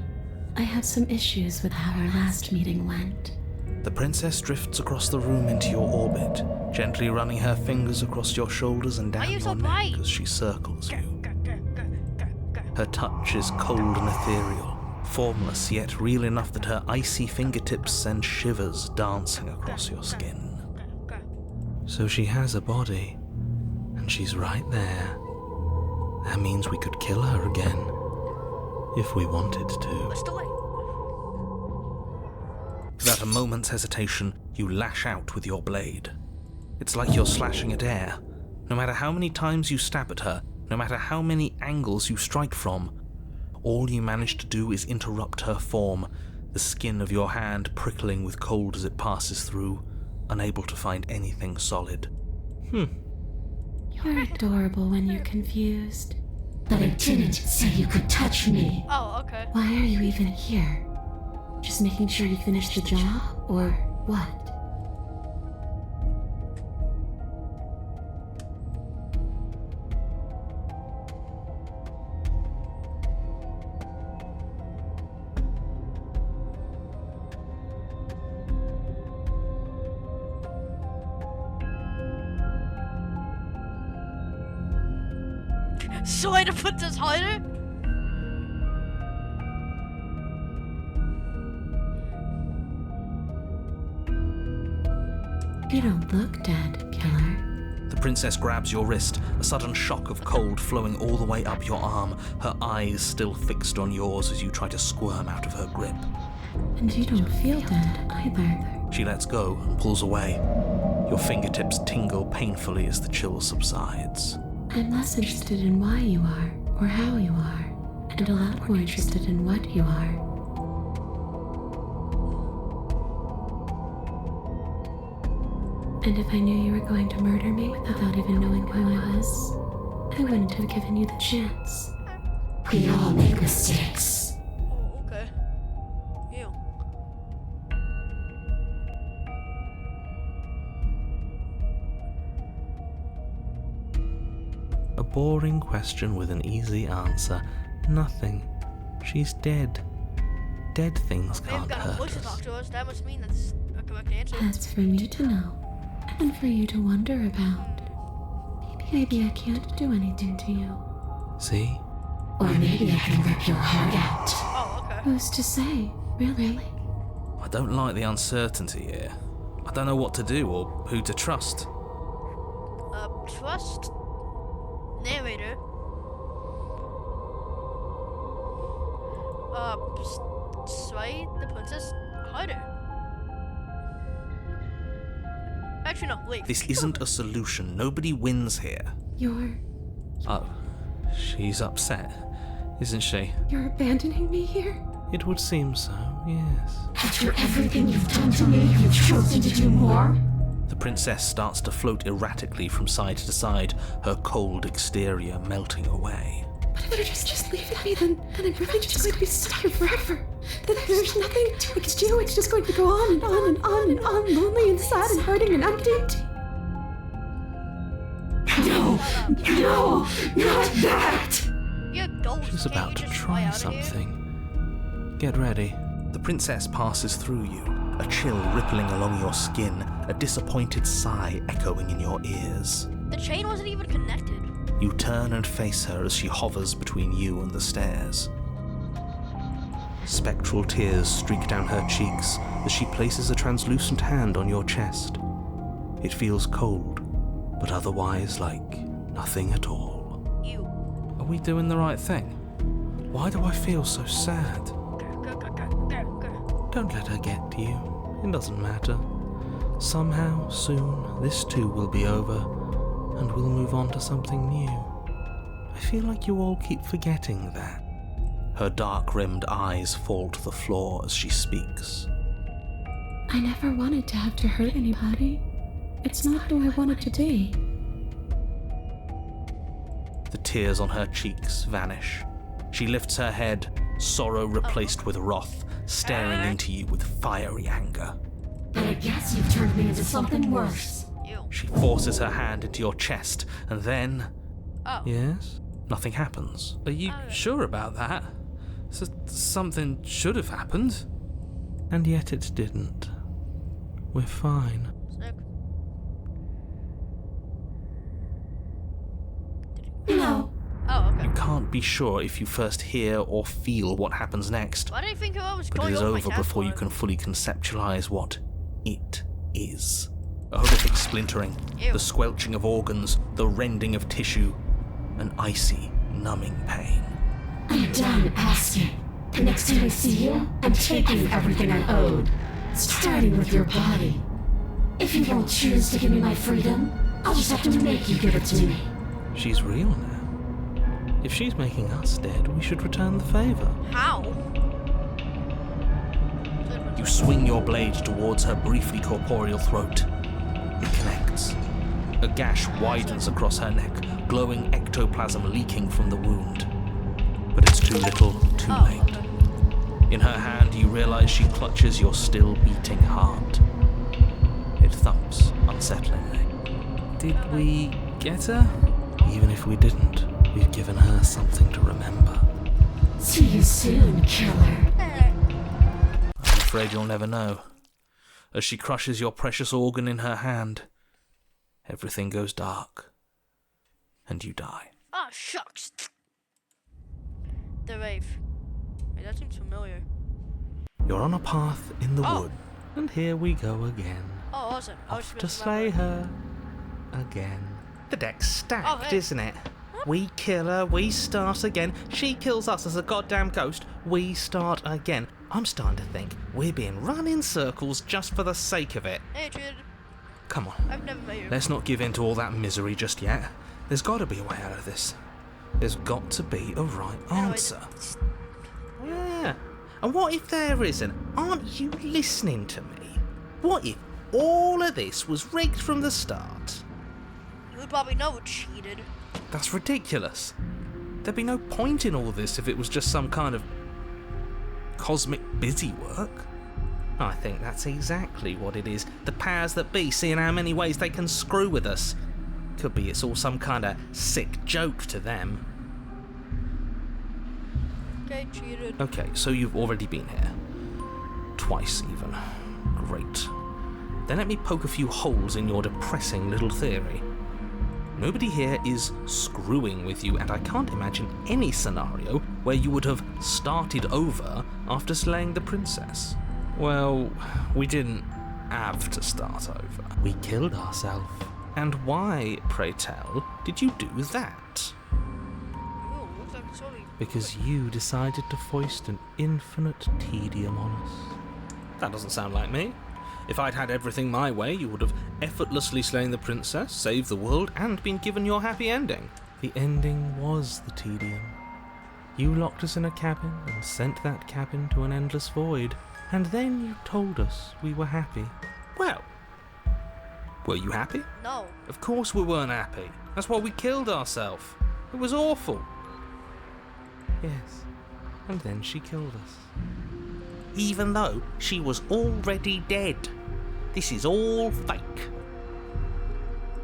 I have some issues with how our last meeting went. The princess drifts across the room into your orbit, gently running her fingers across your shoulders and down your neck as she circles you. Her touch is cold and ethereal, formless yet real enough that her icy fingertips send shivers dancing across your skin. So she has a body, and she's right there. That means we could kill her again, if we wanted to. Without a moment's hesitation, you lash out with your blade. It's like you're slashing at air. No matter how many times you stab at her, no matter how many angles you strike from, all you manage to do is interrupt her form, the skin of your hand prickling with cold as it passes through, unable to find anything solid. You're adorable when you're confused. But I didn't say you could touch me. Oh, okay. Why are you even here? Just making sure you finish the job, or what? So I had to put this harder? You don't look dead, killer. The princess grabs your wrist, a sudden shock of cold flowing all the way up your arm, her eyes still fixed on yours as you try to squirm out of her grip. And you don't feel dead either. She lets go and pulls away. Your fingertips tingle painfully as the chill subsides. I'm less interested in why you are, or how you are, and a lot more interested in what you are. And if I knew you were going to murder me without even knowing who I was, I wouldn't have given you the chance. We all make mistakes. Oh, okay. Ew. A boring question with an easy answer. Nothing. She's dead. Dead things They've can't got a hurt voice to talk us. to us. That must mean that's a correct answer. That's for me to know, and for you to wonder about. Maybe I can't do anything to you. See? Or maybe I can rip your heart out. Oh, okay. Who's to say, really? I don't like the uncertainty here. I don't know what to do or who to trust. Trust narrator. Sway the princess harder. Actually, no, wait. This isn't a solution. Nobody wins here. You're Oh, she's upset, isn't she? abandoning me here? It would seem so, yes. After everything you've done to me, you've chosen to do more? The princess starts to float erratically from side to side, her cold exterior melting away. But if you just leave me, then I'm really just going to be stuck here forever. Then there's nothing I can do. It's just going to go on and on and on and on, lonely and sad and hurting and empty. No, not that! You're ghost. She's Can't about you to just try fly out of here? something. Get ready. The princess passes through you, a chill rippling along your skin, a disappointed sigh echoing in your ears. The chain wasn't even connected. You turn and face her as she hovers between you and the stairs. Spectral tears streak down her cheeks as she places a translucent hand on your chest. It feels cold, but otherwise like nothing at all. Ew. Are we doing the right thing? Why do I feel so sad? Don't let her get to you. It doesn't matter. Somehow, soon, this too will be over, and we'll move on to something new. I feel like you all keep forgetting that. Her dark-rimmed eyes fall to the floor as she speaks. I never wanted to have to hurt anybody. It's not who I wanted to be. The tears on her cheeks vanish. She lifts her head, sorrow replaced with wrath, staring into you with fiery anger. But I guess you've turned me into something worse. Ew. She forces her hand into your chest, and then... Oh. Yes? Nothing happens. Are you sure about that? Something should have happened. And yet it didn't. We're fine. Sick. No. Oh, okay. You can't be sure if you first hear or feel what happens next, Why do you think I was but going it is over my over before you task can fully conceptualize what it is. A horrific splintering, Ew. the squelching of organs, the rending of tissue, an icy, numbing pain. I'm done asking. The next time I see you, I'm taking everything I owed. Starting with your body. If you don't choose to give me my freedom, I'll just have to make you give it to me. She's real now. If she's making us dead, we should return the favor. How? You swing your blade towards her briefly corporeal throat. It connects. A gash widens across her neck, glowing ectoplasm leaking from the wound. But it's too little, too late. Okay. In her hand, you realize she clutches your still beating heart. It thumps unsettlingly. Did we get her? Even if we didn't, we've given her something to remember. See you soon, killer. I'm afraid you'll never know. As she crushes your precious organ in her hand, everything goes dark, and you die. Ah, shucks. The Wraith. Wait, that seems familiar. You're on a path in the Oh. wood, and here we go again. Oh, awesome. I was Off to supposed slay her again. The deck's stacked, Oh, hey. isn't it? We kill her, we start again. She kills us as a goddamn ghost, we start again. I'm starting to think we're being run in circles just for the sake of it. Adrian, Come on, I've never met you. let's not give in to all that misery just yet. There's got to be a way out of this. There's got to be a right answer. Yeah. And what if there isn't? Aren't you listening to me? What if all of this was rigged from the start? You would probably know it cheated. That's ridiculous. There'd be no point in all this if it was just some kind of cosmic busy work. I think that's exactly what it is. The powers that be seeing how many ways they can screw with us. Could be it's all some kind of sick joke to them. Okay, cheated. Okay, so you've already been here. Twice even. Great. Then let me poke a few holes in your depressing little theory. Nobody here is screwing with you, and I can't imagine any scenario where you would have started over after slaying the princess. Well, we didn't have to start over. We killed ourselves. And why, pray tell, did you do that? Oh, looks like it's only... Because you decided to foist an infinite tedium on us. That doesn't sound like me. If I'd had everything my way, you would have effortlessly slain the princess, saved the world, and been given your happy ending. The ending was the tedium. You locked us in a cabin and sent that cabin to an endless void. And then you told us we were happy. Well, were you happy? No. Of course we weren't happy. That's why we killed ourselves. It was awful. Yes, and then she killed us. Even though she was already dead. This is all fake.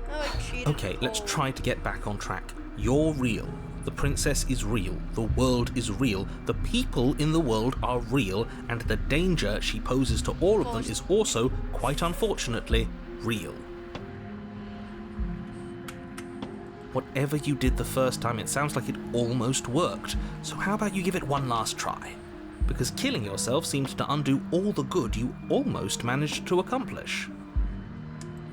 No, it cheated. Okay, let's Oh. try to get back on track. You're real. The princess is real. The world is real. The people in the world are real. And the danger she poses to all of them is also, quite unfortunately, real. Whatever you did the first time, it sounds like it almost worked. So how about you give it one last try? Because killing yourself seems to undo all the good you almost managed to accomplish.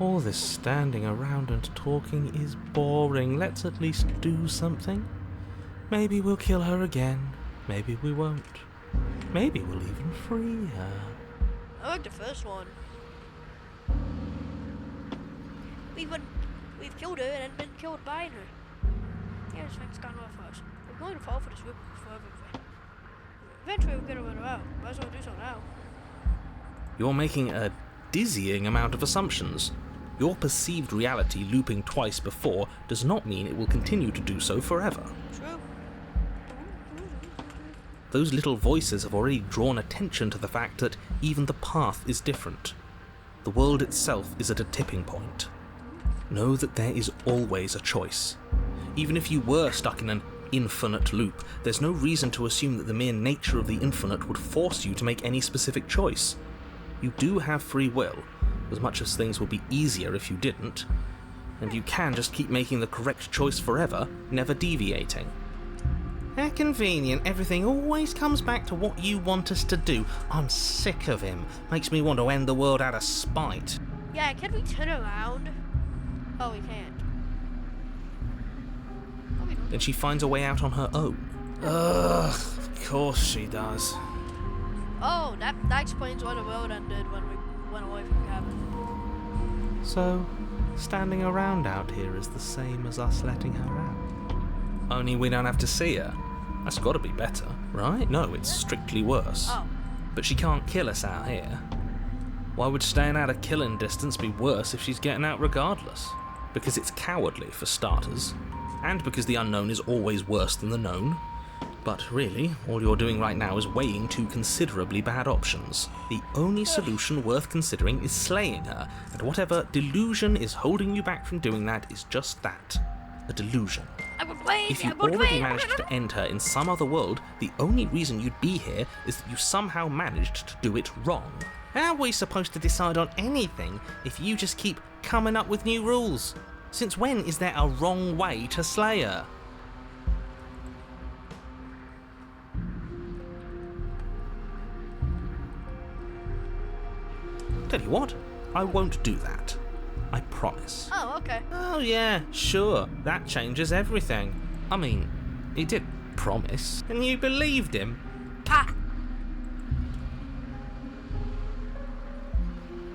All this standing around and talking is boring. Let's at least do something. Maybe we'll kill her again. Maybe we won't. Maybe we'll even free her. I like the first one. We've killed her and been killed by her. Yeah, this thing's gone off us. We're going to fall for this whip forever. Eventually we'll get her out. Might as well do so now. You're making a dizzying amount of assumptions. Your perceived reality looping twice before does not mean it will continue to do so forever. True. Those little voices have already drawn attention to the fact that even the path is different. The world itself is at a tipping point. Know that there is always a choice. Even if you were stuck in an infinite loop, there's no reason to assume that the mere nature of the infinite would force you to make any specific choice. You do have free will, as much as things would be easier if you didn't, and you can just keep making the correct choice forever, never deviating. How convenient, everything always comes back to what you want us to do. I'm sick of him. Makes me want to end the world out of spite. Yeah, can we turn around? Oh, we can't. Oh, we don't. Then she finds a way out on her own. Ugh, of course she does. Oh, that explains why the world ended when we went away from the cabin. So, standing around out here is the same as us letting her out. only we don't have to see her. That's got to be better, right? No, it's strictly worse. Oh. But she can't kill us out here. Why would staying out of killing distance be worse if she's getting out regardless? Because it's cowardly, for starters, and because the unknown is always worse than the known. But really, all you're doing right now is weighing two considerably bad options. The only solution worth considering is slaying her, and whatever delusion is holding you back from doing that is just that, a delusion. I would wait. If you already managed to end her in some other world, the only reason you'd be here is that you somehow managed to do it wrong. How are we supposed to decide on anything if you just keep coming up with new rules? Since when is there a wrong way to slay her? Tell you what, I won't do that. I promise. Oh, okay. Oh yeah, sure, that changes everything. I mean, he did promise, and you believed him. Pa!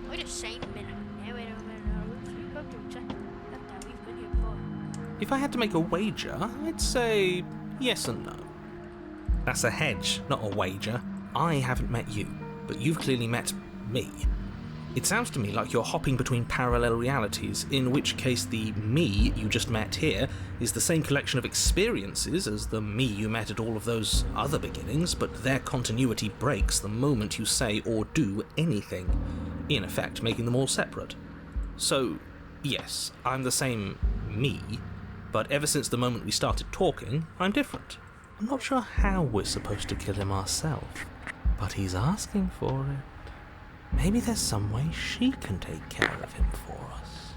Wait a second minute. Wait a minute. We've been here before. If I had to make a wager, I'd say yes and no. That's a hedge, not a wager. I haven't met you, but you've clearly met me. It sounds to me like you're hopping between parallel realities, in which case the me you just met here is the same collection of experiences as the me you met at all of those other beginnings, but their continuity breaks the moment you say or do anything, in effect making them all separate. So, yes, I'm the same me, but ever since the moment we started talking, I'm different. I'm not sure how we're supposed to kill him ourselves, but he's asking for it. Maybe there's some way she can take care of him for us.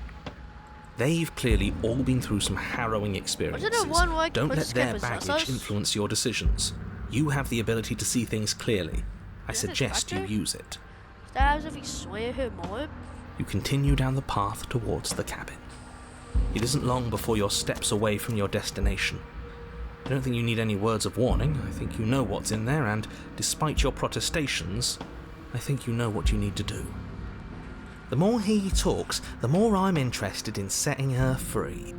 They've clearly all been through some harrowing experiences. Don't let their baggage influence your decisions. You have the ability to see things clearly. I suggest you use it. You continue down the path towards the cabin. It isn't long before you're steps away from your destination. I don't think you need any words of warning. I think you know what's in there, and despite your protestations, I think you know what you need to do. The more he talks, the more I'm interested in setting her free.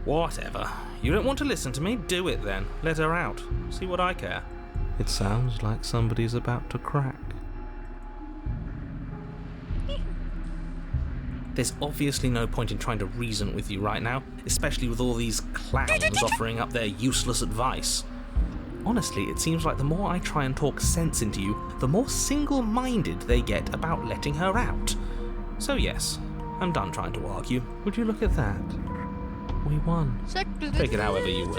Whatever. You don't want to listen to me? Do it then. Let her out. See what I care. It sounds like somebody's about to crack. There's obviously no point in trying to reason with you right now, especially with all these clowns offering up their useless advice. Honestly, it seems like the more I try and talk sense into you, the more single-minded they get about letting her out. So yes, I'm done trying to argue. Would you look at that? We won. Take it however you will.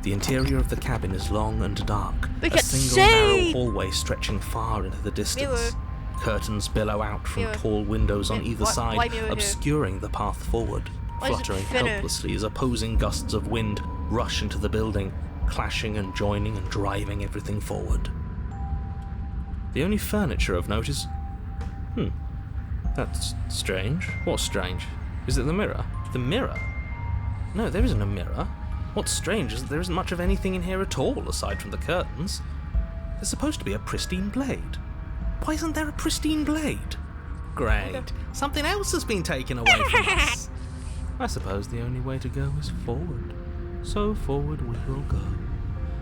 The interior of the cabin is long and dark, a single narrow hallway stretching far into the distance. Curtains billow out from tall windows on either side, obscuring the path forward. Fluttering helplessly as opposing gusts of wind rush into the building, clashing and joining and driving everything forward. The only furniture of note is... that's strange. What's strange? Is it the mirror? The mirror? No, there isn't a mirror. What's strange is that there isn't much of anything in here at all, aside from the curtains. There's supposed to be a pristine blade. Why isn't there a pristine blade? Great. Something else has been taken away from us. I suppose the only way to go is forward. So forward we will go.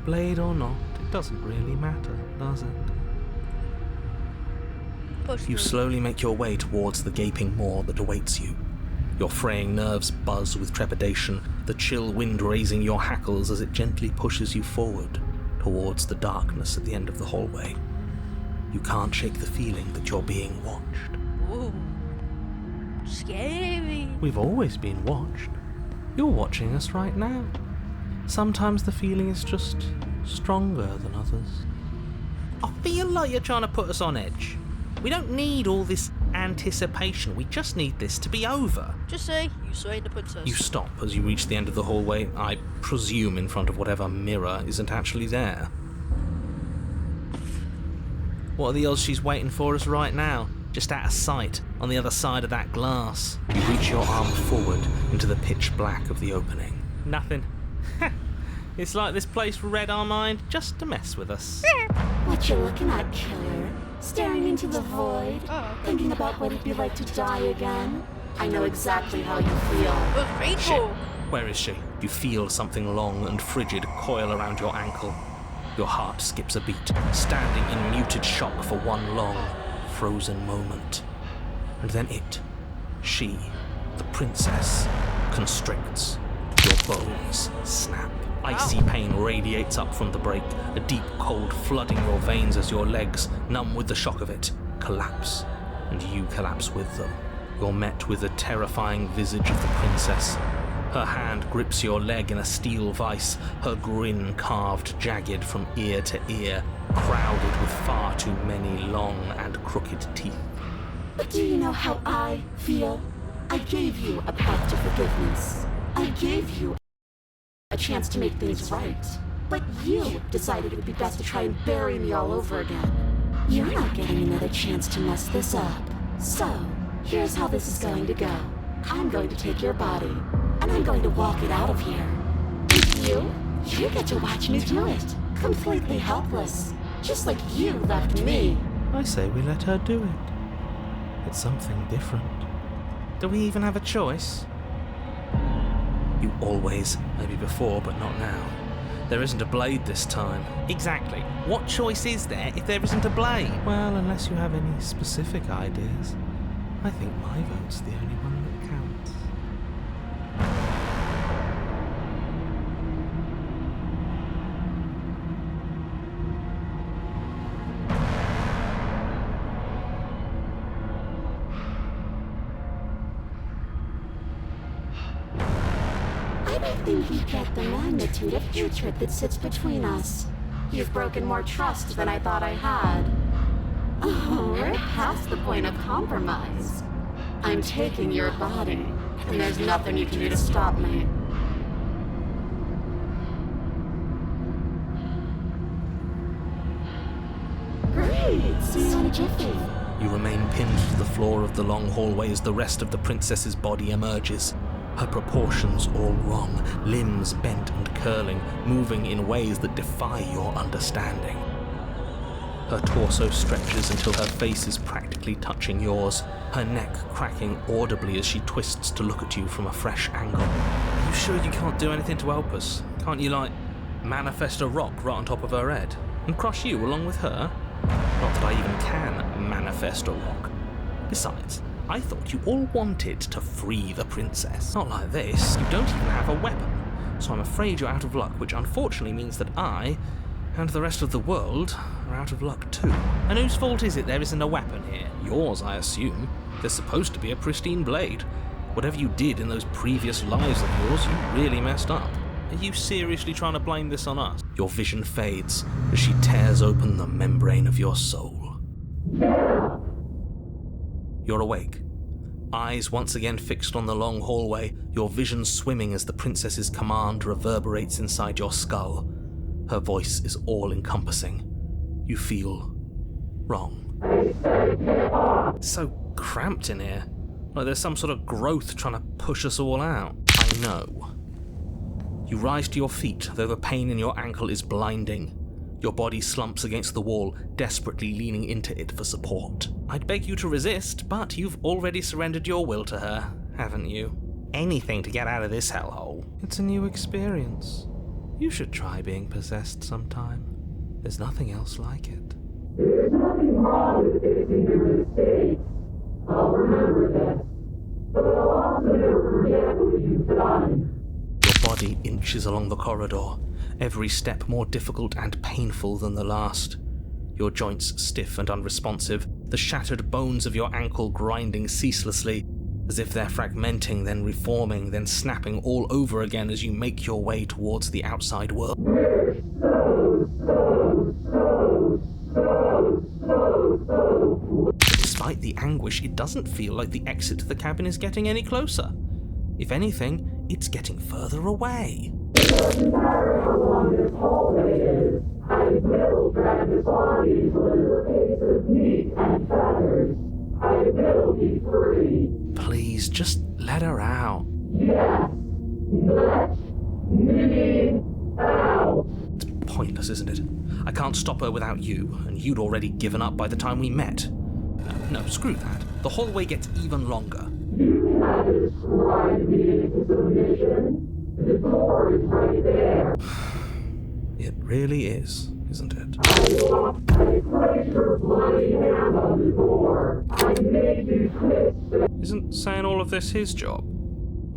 Blade or not, it doesn't really matter, does it? You slowly make your way towards the gaping maw that awaits you. Your fraying nerves buzz with trepidation, the chill wind raising your hackles as it gently pushes you forward, towards the darkness at the end of the hallway. You can't shake the feeling that you're being watched. Ooh. Scary. We've always been watched. You're watching us right now. Sometimes the feeling is just stronger than others. I feel like you're trying to put us on edge. We don't need all this anticipation. We just need this to be over. Just say, you slay the princess. You stop as you reach the end of the hallway, I presume in front of whatever mirror isn't actually there. What are the odds she's waiting for us right now? Just out of sight, on the other side of that glass. You reach your arm forward into the pitch black of the opening. Nothing. It's like this place read our mind just to mess with us. What you looking at, killer? Staring into the void? Thinking about what it'd be like to die again? I know exactly how you feel. It was painful. Where is she? You feel something long and frigid coil around your ankle. Your heart skips a beat, standing in muted shock for one long, frozen moment. And then she, the princess, constricts. Your bones snap. Icy pain radiates up from the break, a deep cold flooding your veins as your legs, numb with the shock of it, collapse. And you collapse with them. You're met with the terrifying visage of the princess. Her hand grips your leg in a steel vice, her grin carved jagged from ear to ear, crowded with far too many long and crooked teeth. But do you know how I feel? I gave you a path to forgiveness. I gave you a chance to make things right. But you decided it would be best to try and bury me all over again. You're not getting another chance to mess this up. So, here's how this is going to go. I'm going to take your body, and I'm going to walk it out of here. And you get to watch me do it. Completely helpless. Just like you left me. I say we let her do it. It's something different. Do we even have a choice? You always, maybe before, but not now. There isn't a blade this time. Exactly. What choice is there if there isn't a blade? Well, unless you have any specific ideas. I think my vote's the only one that counts. I think you get the magnitude of hatred that sits between us. You've broken more trust than I thought I had. Oh, we're past the point of compromise. I'm taking your body, and there's nothing you can do to stop me. Great! See you in a jiffy. You remain pinned to the floor of the long hallway as the rest of the princess's body emerges. Her proportions all wrong, limbs bent and curling, moving in ways that defy your understanding. Her torso stretches until her face is practically touching yours, her neck cracking audibly as she twists to look at you from a fresh angle. Are you sure you can't do anything to help us? Can't you, manifest a rock right on top of her head? And crush you along with her? Not that I even can manifest a rock. Besides, I thought you all wanted to free the princess. Not like this. You don't even have a weapon. So I'm afraid you're out of luck, which unfortunately means that I, and the rest of the world, are out of luck too. And whose fault is it there isn't a weapon here? Yours, I assume. There's supposed to be a pristine blade. Whatever you did in those previous lives of yours, you really messed up. Are you seriously trying to blame this on us? Your vision fades as she tears open the membrane of your soul. You're awake. Eyes once again fixed on the long hallway, your vision swimming as the princess's command reverberates inside your skull. Her voice is all-encompassing. You feel wrong. It's so cramped in here. Like there's some sort of growth trying to push us all out. I know. You rise to your feet, though the pain in your ankle is blinding. Your body slumps against the wall, desperately leaning into it for support. I'd beg you to resist, but you've already surrendered your will to her, haven't you? Anything to get out of this hellhole. It's a new experience. You should try being possessed sometime. There's nothing else like it. There's nothing wrong with facing your mistakes. I'll remember that. But I'll also never forget what you've done. Your body inches along the corridor, every step more difficult and painful than the last. Your joints stiff and unresponsive, the shattered bones of your ankle grinding ceaselessly, as if they're fragmenting, then reforming, then snapping all over again as you make your way towards the outside world. Despite the anguish, it doesn't feel like the exit to the cabin is getting any closer. If anything, it's getting further away. It doesn't matter how long this hallway is. I will drag this body till it is a piece of meat and feathers. I will be free. Please, just let her out. Yes, let me out. It's pointless, isn't it? I can't stop her without you, and you'd already given up by the time we met. No, screw that. The hallway gets even longer. You had to describe me into submission. The door is right there. It really is, isn't it? I placed your bloody hand on the door. I made you twist it. Isn't saying all of this his job?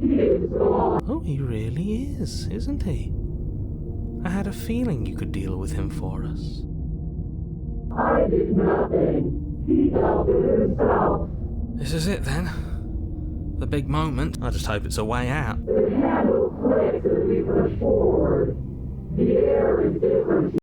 He is gone. Oh, he really is, isn't he? I had a feeling you could deal with him for us. I did nothing. He dealt with himself. This is it then. The big moment. I just hope it's a way out. The handle clicked as we pushed forward. The air is different.